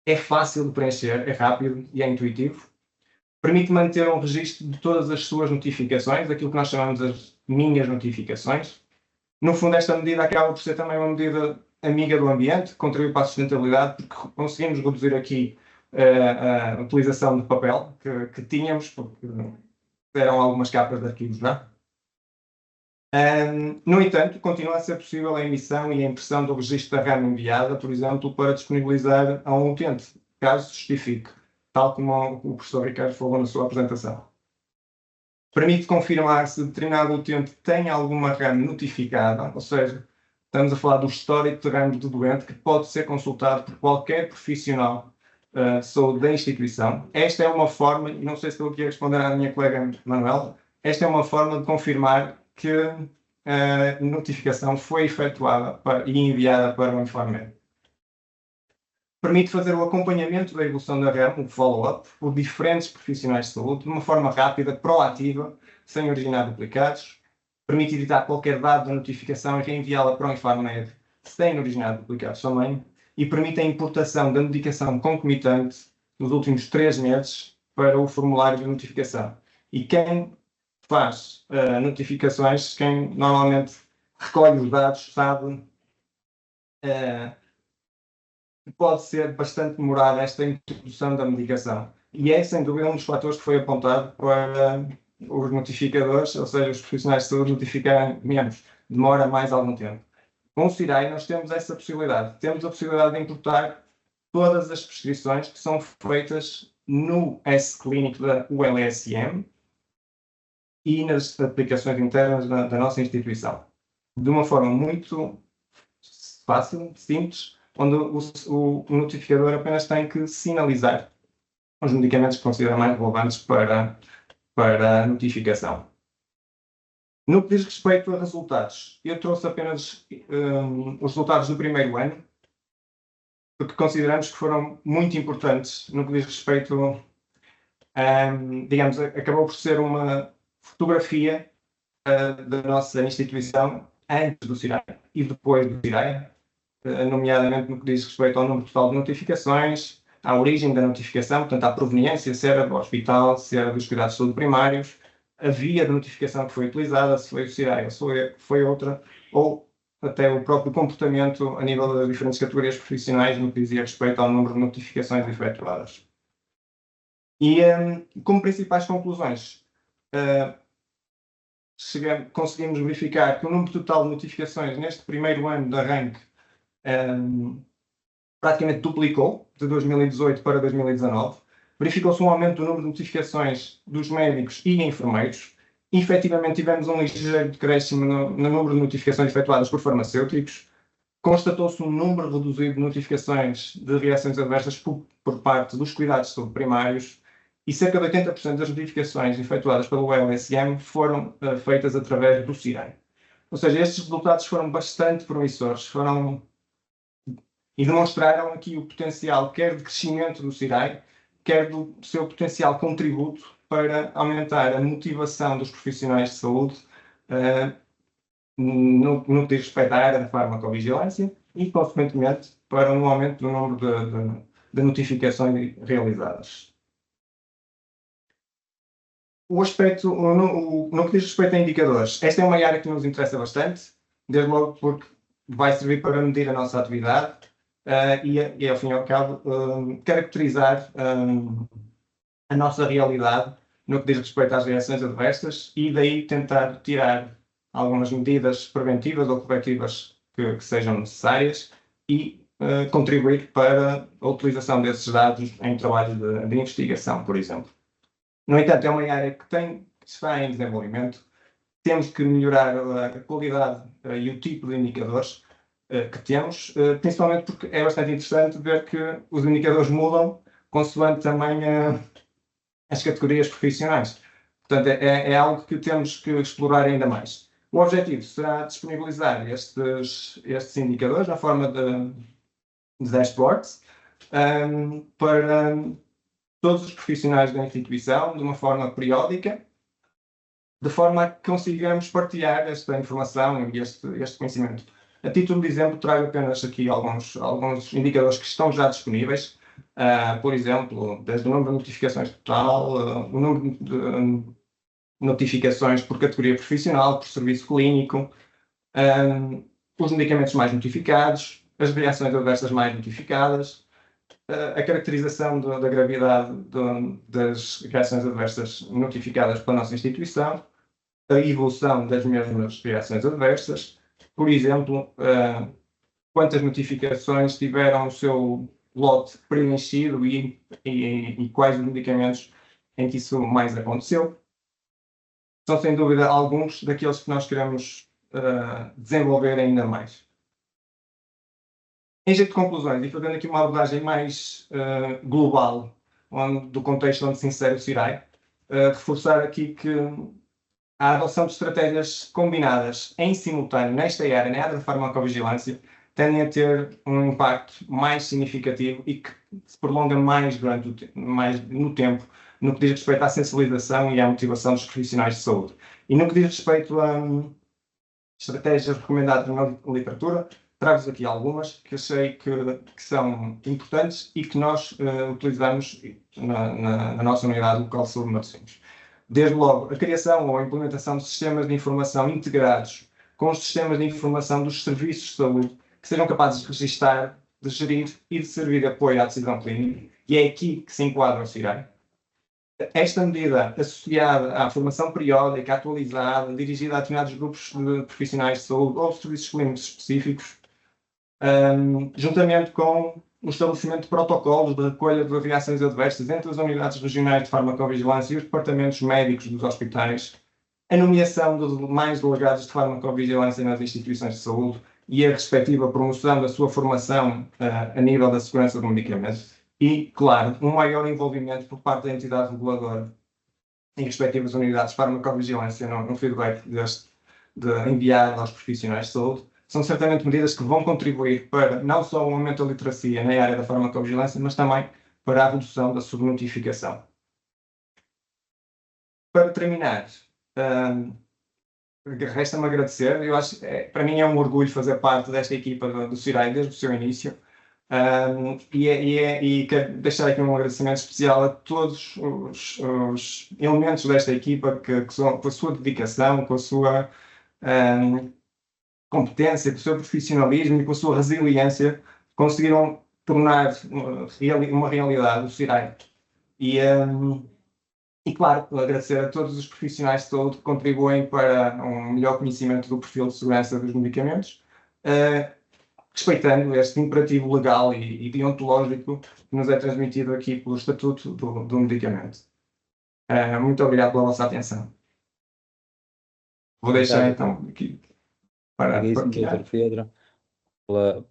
é fácil de preencher, é rápido e é intuitivo. Permite manter um registro de todas as suas notificações, aquilo que nós chamamos de minhas notificações. No fundo, esta medida acaba por ser também uma medida amiga do ambiente, contribui para a sustentabilidade, porque conseguimos reduzir aqui a utilização de papel que tínhamos, porque eram algumas capas de arquivos já. No entanto, continua a ser possível a emissão e a impressão do registro da RAM enviada, por exemplo, para disponibilizar a um utente, caso justifique, tal como o professor Ricardo falou na sua apresentação. permite confirmar se determinado utente tem alguma RAM notificada, ou seja, estamos a falar do histórico de RAM do doente que pode ser consultado por qualquer profissional de saúde da instituição. Esta é uma forma, e não sei se estou aqui a responder à minha colega Manuela, esta é uma forma de confirmar que a notificação foi efetuada e enviada para o Infarmed. Permite fazer o acompanhamento da evolução da RAM, o follow-up, por diferentes profissionais de saúde, de uma forma rápida, proativa, sem originar duplicados. Permite editar qualquer dado da notificação e reenviá-la para o Infarmed sem originar duplicados também. E permite a importação da medicação concomitante nos últimos 3 meses para o formulário de notificação. E quem faz notificações, quem normalmente recolhe os dados, sabe que pode ser bastante demorada esta introdução da medicação. E é, sem dúvida, um dos fatores que foi apontado para os notificadores, ou seja, os profissionais de saúde notificarem menos. Demora mais algum tempo. Com o CIRAI nós temos essa possibilidade. Temos a possibilidade de importar todas as prescrições que são feitas no S-Clínico da ULSM e nas aplicações internas da nossa instituição. De uma forma muito fácil, simples, onde o notificador apenas tem que sinalizar os medicamentos que considera mais relevantes para a notificação. No que diz respeito a resultados, eu trouxe apenas os resultados do primeiro ano, porque consideramos que foram muito importantes no que diz respeito, digamos, acabou por ser uma fotografia da nossa instituição antes do CIRAI e depois do CIRAI, nomeadamente no que diz respeito ao número total de notificações, à origem da notificação, portanto, à proveniência, se era do hospital, se era dos cuidados de saúde primários, a via de notificação que foi utilizada, se foi o CIRAI ou se foi outra, ou até o próprio comportamento a nível das diferentes categorias profissionais no que dizia respeito ao número de notificações efetuadas. E como principais conclusões, conseguimos verificar que o número total de notificações neste primeiro ano de arranque praticamente duplicou de 2018 para 2019. Verificou-se um aumento do número de notificações dos médicos e enfermeiros. E, efetivamente, tivemos um ligeiro decréscimo no número de notificações efetuadas por farmacêuticos. Constatou-se um número reduzido de notificações de reações adversas por parte dos cuidados de saúde primários e cerca de 80% das notificações efetuadas pelo ULSM foram feitas através do CIRAI. Ou seja, estes resultados foram bastante promissores, e demonstraram aqui o potencial, quer de crescimento do CIRAI, quer do seu potencial contributo para aumentar a motivação dos profissionais de saúde no que diz respeito à área da farmacovigilância e, consequentemente, para um aumento do número de notificações realizadas. No que diz respeito a indicadores, esta é uma área que nos interessa bastante, desde logo porque vai servir para medir a nossa atividade e ao fim e ao cabo, caracterizar a nossa realidade no que diz respeito às reações adversas e daí tentar tirar algumas medidas preventivas ou corretivas que sejam necessárias e contribuir para a utilização desses dados em trabalhos de investigação, por exemplo. No entanto, é uma área que está em desenvolvimento. Temos que melhorar a qualidade e o tipo de indicadores que temos, principalmente porque é bastante interessante ver que os indicadores mudam consoante também as categorias profissionais. Portanto, é algo que temos que explorar ainda mais. O objetivo será disponibilizar estes indicadores na forma de dashboards para todos os profissionais da instituição, de uma forma periódica, de forma a que consigamos partilhar esta informação e este conhecimento. A título de exemplo, trago apenas aqui alguns indicadores que estão já disponíveis, por exemplo, desde o número de notificações total, o número de notificações por categoria profissional, por serviço clínico, os medicamentos mais notificados, as reações adversas mais notificadas, a caracterização da gravidade das reações adversas notificadas pela nossa instituição, a evolução das mesmas reações adversas, por exemplo, quantas notificações tiveram o seu lote preenchido e quais os medicamentos em que isso mais aconteceu. são sem dúvida alguns daqueles que nós queremos desenvolver ainda mais. Em jeito de conclusões, e fazendo aqui uma abordagem mais global do contexto onde se insere o CIRAI, reforçar aqui que a adoção de estratégias combinadas em simultâneo nesta área, na área da farmacovigilância, tendem a ter um impacto mais significativo e que se prolonga mais no tempo, no que diz respeito à sensibilização e à motivação dos profissionais de saúde. E no que diz respeito a estratégias recomendadas na literatura, trago-vos aqui algumas que achei que são importantes e que nós utilizamos na nossa unidade local de saúde de Matosinhos. Desde logo, a criação ou a implementação de sistemas de informação integrados com os sistemas de informação dos serviços de saúde que sejam capazes de registar, de gerir e de servir de apoio à decisão clínica, e é aqui que se enquadra o CIRAI. Esta medida, associada à formação periódica, atualizada, dirigida a determinados grupos de profissionais de saúde ou serviços clínicos específicos, juntamente com o estabelecimento de protocolos de recolha de reações adversas entre as unidades regionais de farmacovigilância e os departamentos médicos dos hospitais, a nomeação de mais delegados de farmacovigilância nas instituições de saúde e a respectiva promoção da sua formação a nível da segurança do medicamento e, claro, um maior envolvimento por parte da entidade reguladora em respectivas unidades de farmacovigilância no feedback enviado aos profissionais de saúde. São certamente medidas que vão contribuir para não só o aumento da literacia na área da farmacovigilância, mas também para a redução da subnotificação. Para terminar, resta-me agradecer. Eu acho, para mim é um orgulho fazer parte desta equipa do CIRAI desde o seu início. E quero deixar aqui um agradecimento especial a todos os elementos desta equipa que com a sua dedicação, com a sua competência, com o seu profissionalismo e com a sua resiliência, conseguiram tornar uma realidade o CIRAI. E claro, agradecer a todos os profissionais de saúde que contribuem para um melhor conhecimento do perfil de segurança dos medicamentos, respeitando este imperativo legal e deontológico que nos é transmitido aqui pelo Estatuto do Medicamento. Muito obrigado pela vossa atenção. Vou deixar então aqui para Dr. Pedro,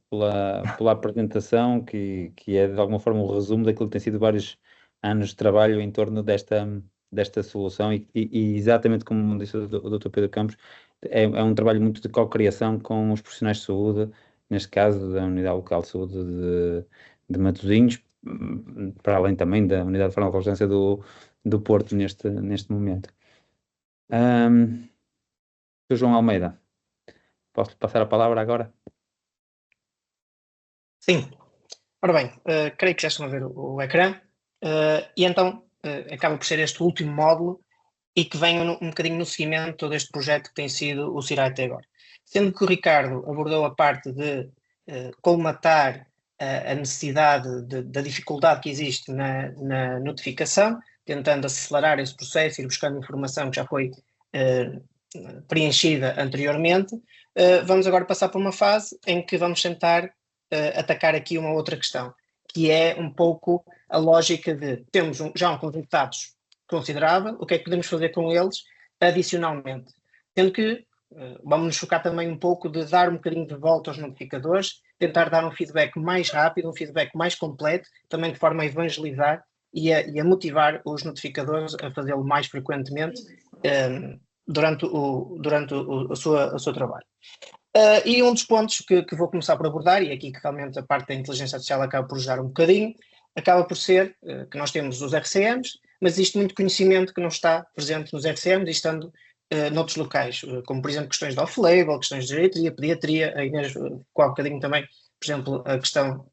pela apresentação, que é de alguma forma um resumo daquilo que tem sido vários anos de trabalho em torno desta solução e exatamente como disse o Dr. Pedro Campos, é um trabalho muito de co-criação com os profissionais de saúde, neste caso da Unidade Local de Saúde de Matosinhos, para além também da Unidade de Farmacovigilância do Porto neste momento. Sr. João Almeida, posso passar a palavra agora? Sim. Ora bem, creio que já estão a ver o ecrã. E então acaba por ser este último módulo e que vem um bocadinho no seguimento deste projeto que tem sido o CIRAI até agora. Sendo que o Ricardo abordou a parte de colmatar a necessidade da dificuldade que existe na notificação, tentando acelerar esse processo e ir buscando informação que já foi preenchida anteriormente, vamos agora passar para uma fase em que vamos tentar atacar aqui uma outra questão, que é um pouco a lógica de temos já um conjunto de dados considerável, o que é que podemos fazer com eles adicionalmente? Sendo que vamos nos focar também um pouco de dar um bocadinho de volta aos notificadores, tentar dar um feedback mais rápido, um feedback mais completo, também de forma a evangelizar e a motivar os notificadores a fazê-lo mais frequentemente durante o seu trabalho. E um dos pontos que vou começar por abordar, e aqui que realmente a parte da inteligência artificial acaba por ajudar um bocadinho, acaba por ser que nós temos os RCMs, mas existe muito conhecimento que não está presente nos RCMs e estando noutros locais, como por exemplo questões de off-label, questões de geriatria, pediatria, a Inês com há bocadinho também, por exemplo, a questão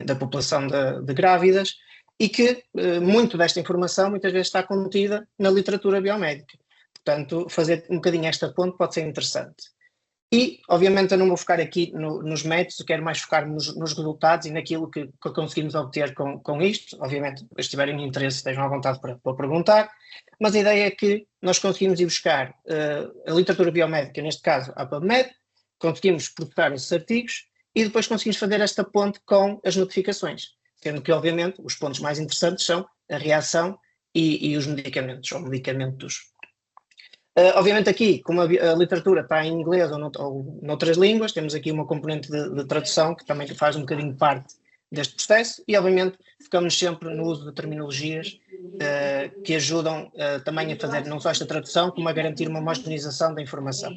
da população de grávidas, e que muito desta informação muitas vezes está contida na literatura biomédica. Portanto, fazer um bocadinho esta ponte pode ser interessante. E, obviamente, eu não vou focar aqui nos métodos, quero mais focar nos resultados e naquilo que conseguimos obter com isto. Obviamente, se tiverem interesse, estejam à vontade para perguntar, mas a ideia é que nós conseguimos ir buscar a literatura biomédica, neste caso a PubMed, conseguimos processar esses artigos e depois conseguimos fazer esta ponte com as notificações, sendo que, obviamente, os pontos mais interessantes são a reação e os medicamentos, ou medicamentos. Obviamente aqui, como a literatura está em inglês ou noutras línguas, temos aqui uma componente de tradução que também faz um bocadinho parte deste processo e, obviamente, focamos sempre no uso de terminologias que ajudam também a fazer não só esta tradução, como a garantir uma homogeneização da informação.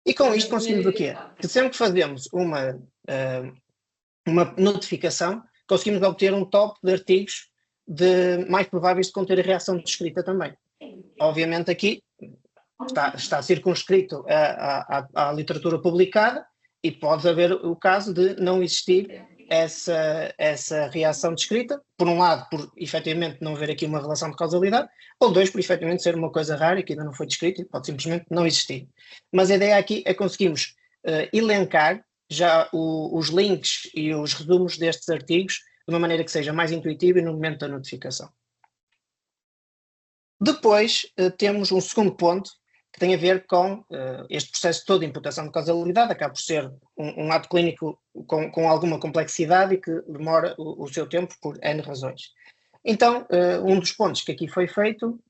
E com isto conseguimos o quê? Que sempre que fazemos uma notificação, conseguimos obter um top de artigos mais prováveis de conter a reação descrita também. Obviamente aqui está circunscrito à literatura publicada e pode haver o caso de não existir essa reação descrita, por um lado, por efetivamente não haver aqui uma relação de causalidade, ou dois, por efetivamente ser uma coisa rara e que ainda não foi descrita e pode simplesmente não existir. Mas a ideia aqui é conseguirmos elencar já os links e os resumos destes artigos de uma maneira que seja mais intuitiva e no momento da notificação. Depois temos um segundo ponto que tem a ver com este processo todo de imputação de causalidade, acaba por ser um ato clínico com alguma complexidade e que demora o seu tempo por N razões. Então, um dos pontos que aqui foi feito,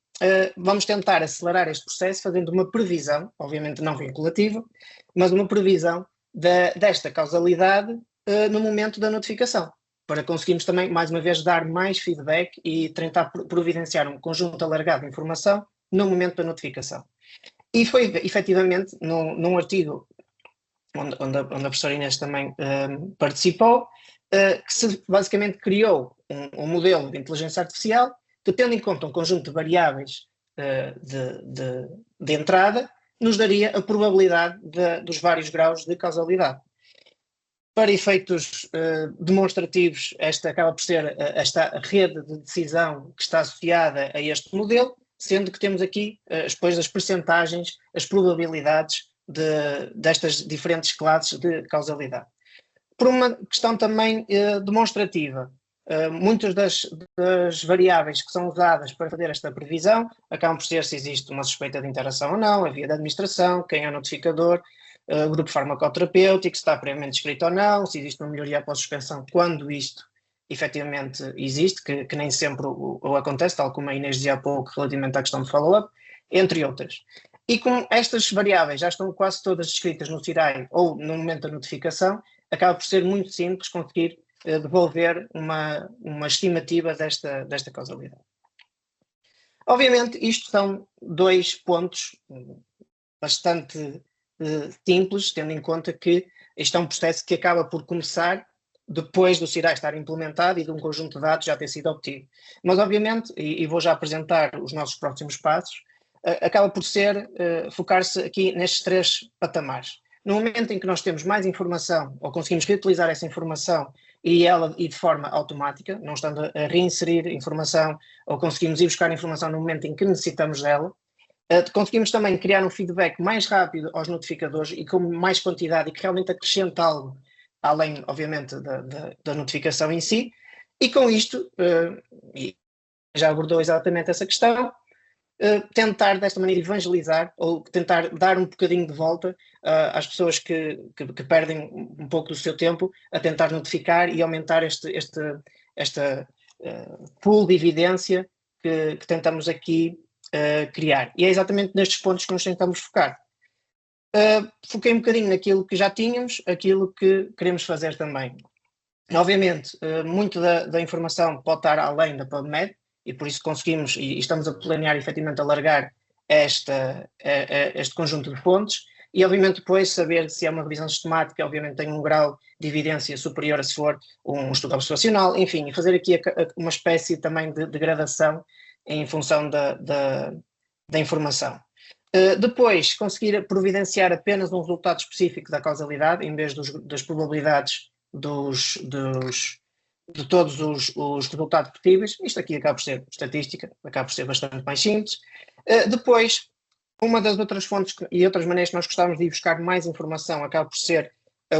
vamos tentar acelerar este processo fazendo uma previsão, obviamente não vinculativa, mas uma previsão desta causalidade no momento da notificação, para conseguirmos também, mais uma vez, dar mais feedback e tentar providenciar um conjunto alargado de informação no momento da notificação. E foi, efetivamente, num artigo onde a professora Inês também participou, que se basicamente criou um modelo de inteligência artificial que, tendo em conta um conjunto de variáveis de entrada, nos daria a probabilidade dos vários graus de causalidade. Para efeitos demonstrativos, esta acaba por ser esta rede de decisão que está associada a este modelo, sendo que temos aqui depois as percentagens, as probabilidades destas diferentes classes de causalidade. Por uma questão também demonstrativa, muitas das variáveis que são usadas para fazer esta previsão acabam por ser se existe uma suspeita de interação ou não, a via da administração, quem é o notificador, o grupo farmacoterapêutico, se está previamente descrito ou não, se existe uma melhoria após suspensão, quando isto efetivamente existe, que nem sempre o acontece, tal como a Inês dizia há pouco relativamente à questão de follow-up, entre outras. E com estas variáveis já estão quase todas descritas no CIRAI ou no momento da notificação, acaba por ser muito simples conseguir devolver uma estimativa desta causalidade. Obviamente, isto são dois pontos bastante simples, tendo em conta que este é um processo que acaba por começar depois do CIRAI estar implementado e de um conjunto de dados já ter sido obtido. Mas, obviamente, e vou já apresentar os nossos próximos passos, acaba por ser focar-se aqui nestes três patamares. No momento em que nós temos mais informação, ou conseguimos reutilizar essa informação e de forma automática, não estando a reinserir informação, ou conseguimos ir buscar informação no momento em que necessitamos dela, conseguimos também criar um feedback mais rápido aos notificadores e com mais quantidade e que realmente acrescenta algo, além, obviamente, da notificação em si. E com isto, e já abordou exatamente essa questão, tentar desta maneira evangelizar ou tentar dar um bocadinho de volta às pessoas que perdem um pouco do seu tempo a tentar notificar e aumentar esta pool de evidência que tentamos aqui criar. E é exatamente nestes pontos que nos tentamos focar. Foquei um bocadinho naquilo que já tínhamos, aquilo que queremos fazer também. Obviamente, muito da informação pode estar além da PubMed, e por isso conseguimos, e estamos a planear efetivamente alargar este conjunto de fontes, e obviamente depois saber se é uma revisão sistemática, obviamente tem um grau de evidência superior a se for um estudo observacional, enfim, e fazer aqui uma espécie também de gradação em função da informação. Depois, conseguir providenciar apenas um resultado específico da causalidade, em vez das probabilidades de todos os resultados possíveis. Isto aqui acaba por ser estatística, acaba por ser bastante mais simples. Depois, uma das outras fontes e outras maneiras que nós gostávamos de ir buscar mais informação acaba por ser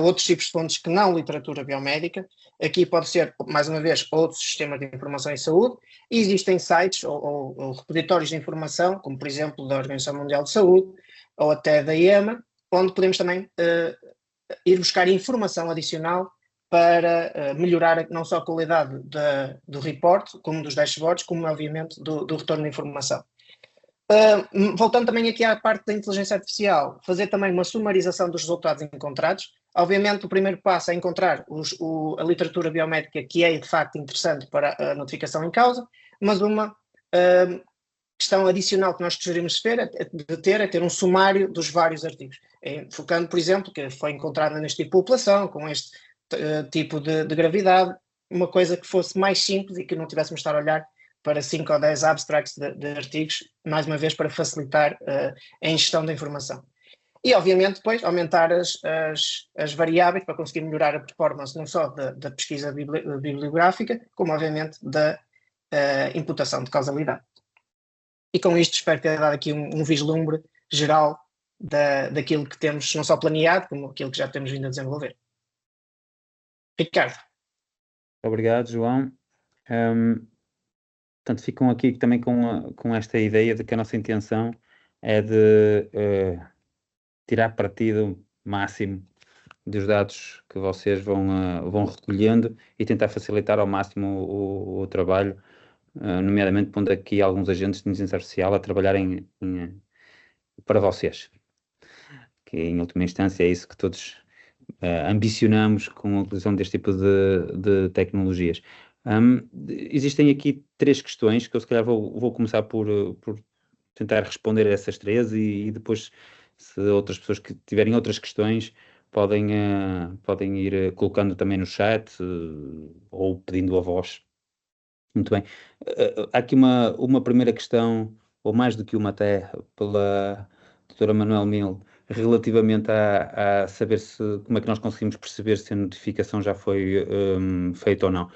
outros tipos de fontes que não literatura biomédica. Aqui pode ser, mais uma vez, outros sistemas de informação em saúde. E existem sites ou repositórios de informação, como por exemplo da Organização Mundial de Saúde ou até da IEMA, onde podemos também ir buscar informação adicional para melhorar não só a qualidade do report, como dos dashboards, como obviamente do retorno de informação. Voltando também aqui à parte da inteligência artificial, fazer também uma sumarização dos resultados encontrados. Obviamente, o primeiro passo é encontrar a literatura biomédica que é, de facto, interessante para a notificação em causa, mas uma questão adicional que nós gostaríamos de ter um sumário dos vários artigos, focando, por exemplo, que foi encontrada neste tipo de população, com este tipo de gravidade, uma coisa que fosse mais simples e que não tivéssemos de estar a olhar para 5 ou 10 abstracts de artigos, mais uma vez para facilitar a ingestão da informação. E, obviamente, depois aumentar as variáveis para conseguir melhorar a performance não só da pesquisa bibliográfica, como, obviamente, da imputação de causalidade. E com isto espero ter dado aqui um vislumbre geral daquilo que temos não só planeado, como aquilo que já temos vindo a desenvolver. Ricardo. Obrigado, João. Portanto, ficam aqui também com esta ideia de que a nossa intenção é de tirar partido máximo dos dados que vocês vão recolhendo e tentar facilitar ao máximo o trabalho, nomeadamente pondo aqui alguns agentes de inteligência artificial a trabalharem para vocês. Que em última instância é isso que todos ambicionamos com a utilização deste tipo de tecnologias. Existem aqui 3 questões que eu se calhar vou começar por tentar responder a essas 3 e depois, se outras pessoas que tiverem outras questões podem ir colocando também no chat ou pedindo a voz. Muito bem. Há aqui uma primeira questão, ou mais do que uma até, pela doutora Manuel Mil, relativamente a saber como é que nós conseguimos perceber se a notificação já foi feita ou não.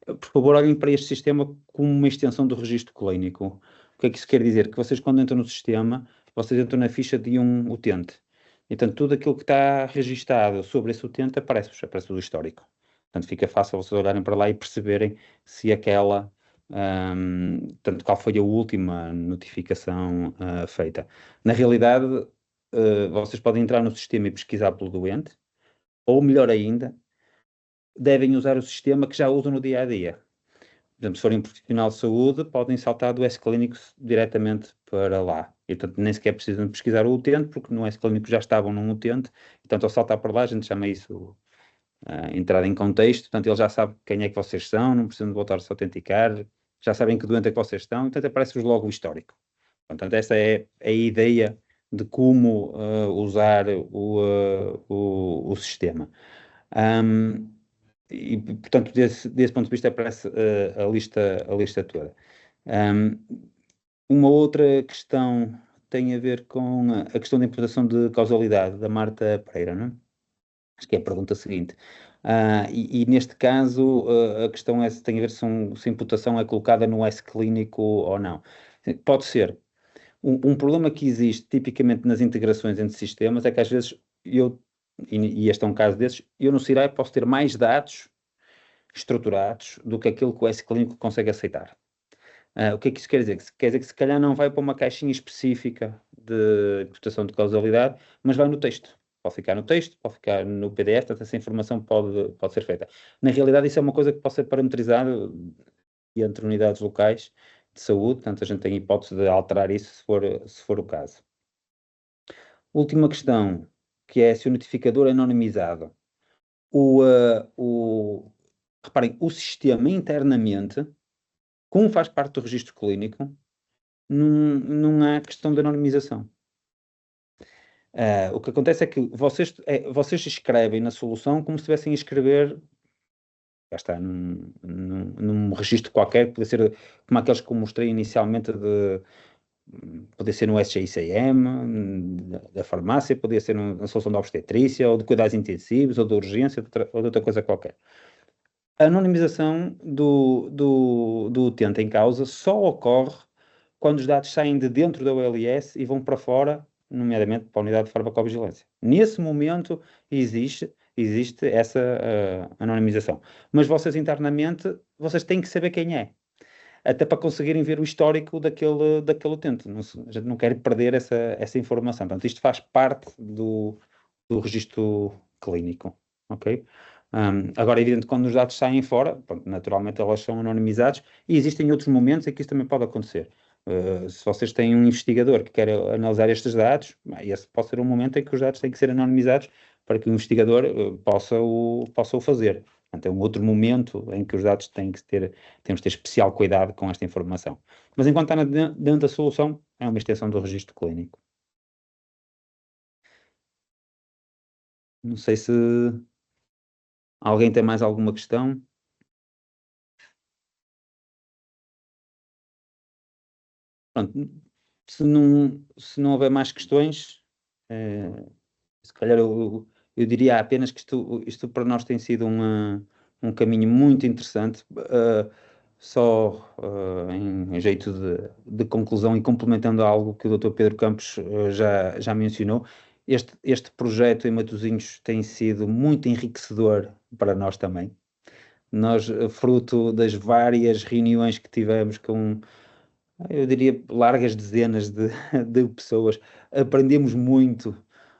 Por favor, olhem para este sistema como uma extensão do registro clínico. O que é que isso quer dizer? Que vocês, quando entram no sistema, vocês entram na ficha de um utente. Então, tudo aquilo que está registado sobre esse utente aparece o histórico. Portanto, fica fácil vocês olharem para lá e perceberem se aquela, portanto, qual foi a última notificação feita. Na realidade, vocês podem entrar no sistema e pesquisar pelo doente, ou melhor ainda, devem usar o sistema que já usam no dia a dia. Por exemplo, se forem um profissional de saúde, podem saltar do S-Clínico diretamente para lá. E, portanto, nem sequer precisam de pesquisar o utente, porque no S-Clínico já estavam num utente. Portanto, ao saltar para lá, a gente chama isso entrada em contexto. Portanto, ele já sabe quem é que vocês são, não precisam de voltar a se autenticar, já sabem que doente é que vocês estão, portanto, aparece-vos logo o histórico. Portanto, esta é a ideia de como usar o sistema. E, portanto, desse ponto de vista, aparece a lista toda. Uma outra questão tem a ver com a questão da imputação de causalidade, da Marta Pereira, não é? Acho que é a pergunta seguinte. E neste caso, a questão tem a ver se a imputação é colocada no S-Clínico ou não. Pode ser. Um problema que existe tipicamente nas integrações entre sistemas é que às vezes e este é um caso desses, eu no CIRAI posso ter mais dados estruturados do que aquilo que o S-Clínico consegue aceitar. O que é que isso quer dizer? Quer dizer que se calhar não vai para uma caixinha específica de imputação de causalidade, mas vai no texto. Pode ficar no texto, pode ficar no PDF, portanto essa informação pode ser feita. Na realidade isso é uma coisa que pode ser parametrizada entre unidades locais de saúde, portanto a gente tem hipótese de alterar isso se for o caso. Última questão, que é se o notificador é anonimizado. Reparem, o sistema internamente, como faz parte do registro clínico, não há questão de anonimização. O que acontece é que vocês escrevem na solução como se estivessem a escrever, já está, num registro qualquer, pode ser como aqueles que eu mostrei inicialmente, podia ser no SGICM, da farmácia, podia ser na solução de obstetrícia, ou de cuidados intensivos, ou de urgência, ou de outra coisa qualquer. A anonimização do utente em causa só ocorre quando os dados saem de dentro da OLS e vão para fora, nomeadamente para a unidade de farmacovigilância. Nesse momento existe essa anonimização. Mas vocês internamente, vocês têm que saber quem é, até para conseguirem ver o histórico daquele utente. A gente não quer perder essa informação. Portanto, isto faz parte do registro clínico, ok? Agora, é evidente que quando os dados saem fora, naturalmente elas são anonimizados e existem outros momentos em que isso também pode acontecer. Se vocês têm um investigador que quer analisar estes dados, esse pode ser um momento em que os dados têm que ser anonimizados para que o investigador possa o fazer. Portanto, é um outro momento em que os dados temos de ter especial cuidado com esta informação. Mas enquanto está dentro da solução, é uma extensão do registro clínico. Não sei se alguém tem mais alguma questão. Pronto, se não houver mais questões, se calhar eu diria apenas que isto para nós tem sido um caminho muito interessante. Só em jeito de conclusão e complementando algo que o Dr. Pedro Campos já mencionou, este projeto em Matosinhos tem sido muito enriquecedor para nós também. Nós, fruto das várias reuniões que tivemos com, eu diria, largas dezenas de pessoas, aprendemos muito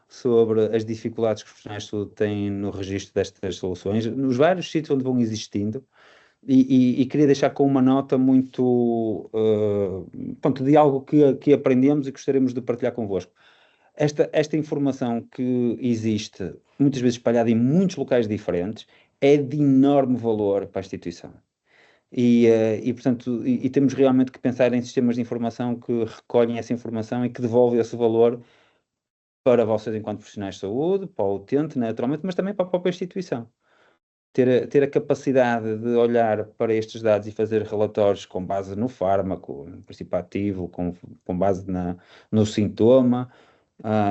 sobre as dificuldades que os profissionais de saúde têm no registro destas soluções, nos vários sítios onde vão existindo. E queria deixar com uma nota muito pronto, de algo que aprendemos e gostaríamos de partilhar convosco. Esta informação que existe, muitas vezes espalhada em muitos locais diferentes, é de enorme valor para a instituição. Portanto, temos realmente que pensar em sistemas de informação que recolhem essa informação e que devolvem esse valor para vocês enquanto profissionais de saúde, para o utente, naturalmente, mas também para a própria instituição. Ter a capacidade de olhar para estes dados e fazer relatórios com base no fármaco, no princípio ativo, com base no sintoma,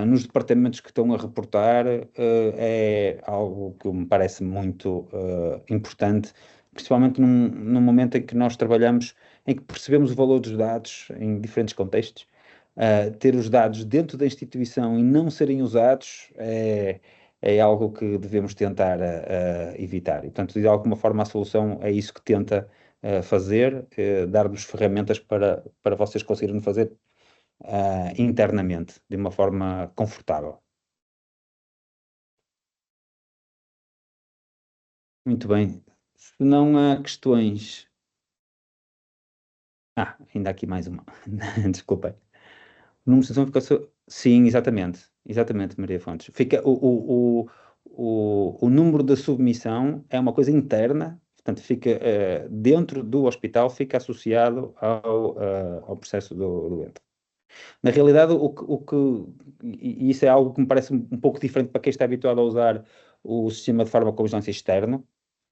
nos departamentos que estão a reportar, é algo que me parece muito importante, principalmente num momento em que nós trabalhamos, em que percebemos o valor dos dados em diferentes contextos. Ter os dados dentro da instituição e não serem usados é algo que devemos tentar evitar. E, portanto, de alguma forma, a solução é isso que tenta fazer, dar-vos ferramentas para vocês conseguirem fazer internamente, de uma forma confortável. Muito bem. Se não há questões... ainda há aqui mais uma. Desculpem. O número de sessão fica... Sim, exatamente, Maria Fontes. Fica o número da submissão é uma coisa interna, portanto, fica dentro do hospital, fica associado ao processo do doente. Na realidade, e isso é algo que me parece um pouco diferente para quem está habituado a usar o sistema de farmacovigilância externo,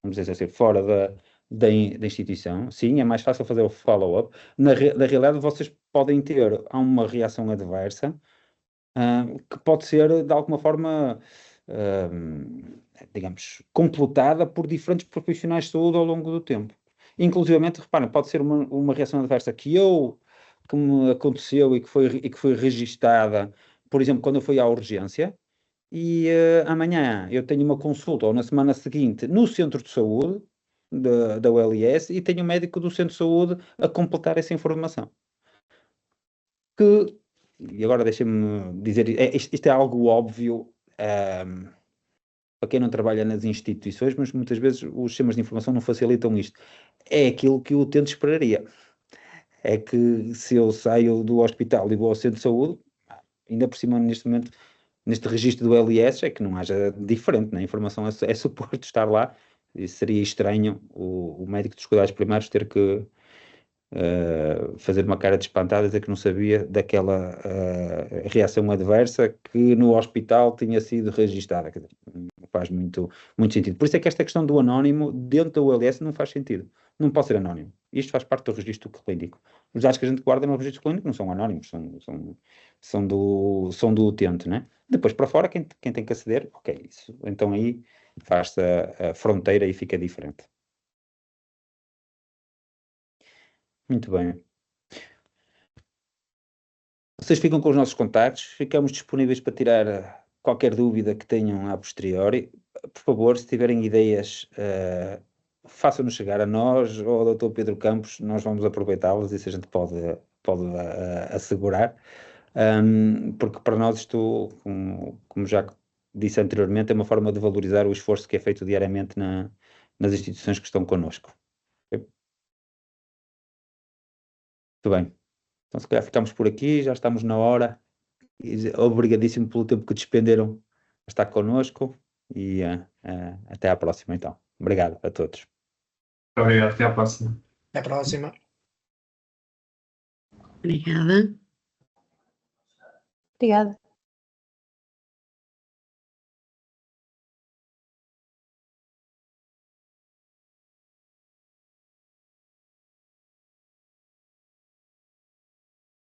vamos dizer assim, fora da instituição. Sim, é mais fácil fazer o follow-up. Na realidade, vocês podem ter uma reação adversa, que pode ser, de alguma forma, digamos, completada por diferentes profissionais de saúde ao longo do tempo. Inclusivamente, reparem, pode ser uma reação adversa que me aconteceu e que foi registada, por exemplo, quando eu fui à urgência, e amanhã eu tenho uma consulta, ou na semana seguinte, no centro de saúde da ULS, e tenho um médico do centro de saúde a completar essa informação. E agora deixem-me dizer, isto é algo óbvio para quem não trabalha nas instituições, mas muitas vezes os sistemas de informação não facilitam isto. É aquilo que o utente esperaria. É que se eu saio do hospital e vou ao centro de saúde, ainda por cima neste momento, neste registro do LS, é que não haja diferente, né? A informação é suposto estar lá, e seria estranho o médico dos cuidados primários ter que fazer uma cara de espantada, dizer que não sabia daquela reação adversa que no hospital tinha sido registada. Quer dizer, não faz muito sentido. Por isso é que esta questão do anónimo dentro da ULS não faz sentido. Não pode ser anónimo. Isto faz parte do registro clínico. Os dados que a gente guarda no registro clínico não são anónimos, são do utente, né? Depois, para fora, quem tem que aceder, ok, isso. Então aí faz-se a fronteira e fica diferente. Muito bem. Vocês ficam com os nossos contactos, ficamos disponíveis para tirar qualquer dúvida que tenham a posteriori. Por favor, se tiverem ideias, façam-nos chegar a nós ou ao Dr. Pedro Campos, nós vamos aproveitá-las, isso a gente pode assegurar, porque para nós isto, como já disse anteriormente, é uma forma de valorizar o esforço que é feito diariamente nas instituições que estão connosco. Muito bem. Então, se calhar ficamos por aqui, já estamos na hora. E obrigadíssimo pelo tempo que despenderam a estar connosco e até à próxima, então. Obrigado a todos. Muito obrigado, até à próxima. Até a próxima. Obrigada. Obrigada.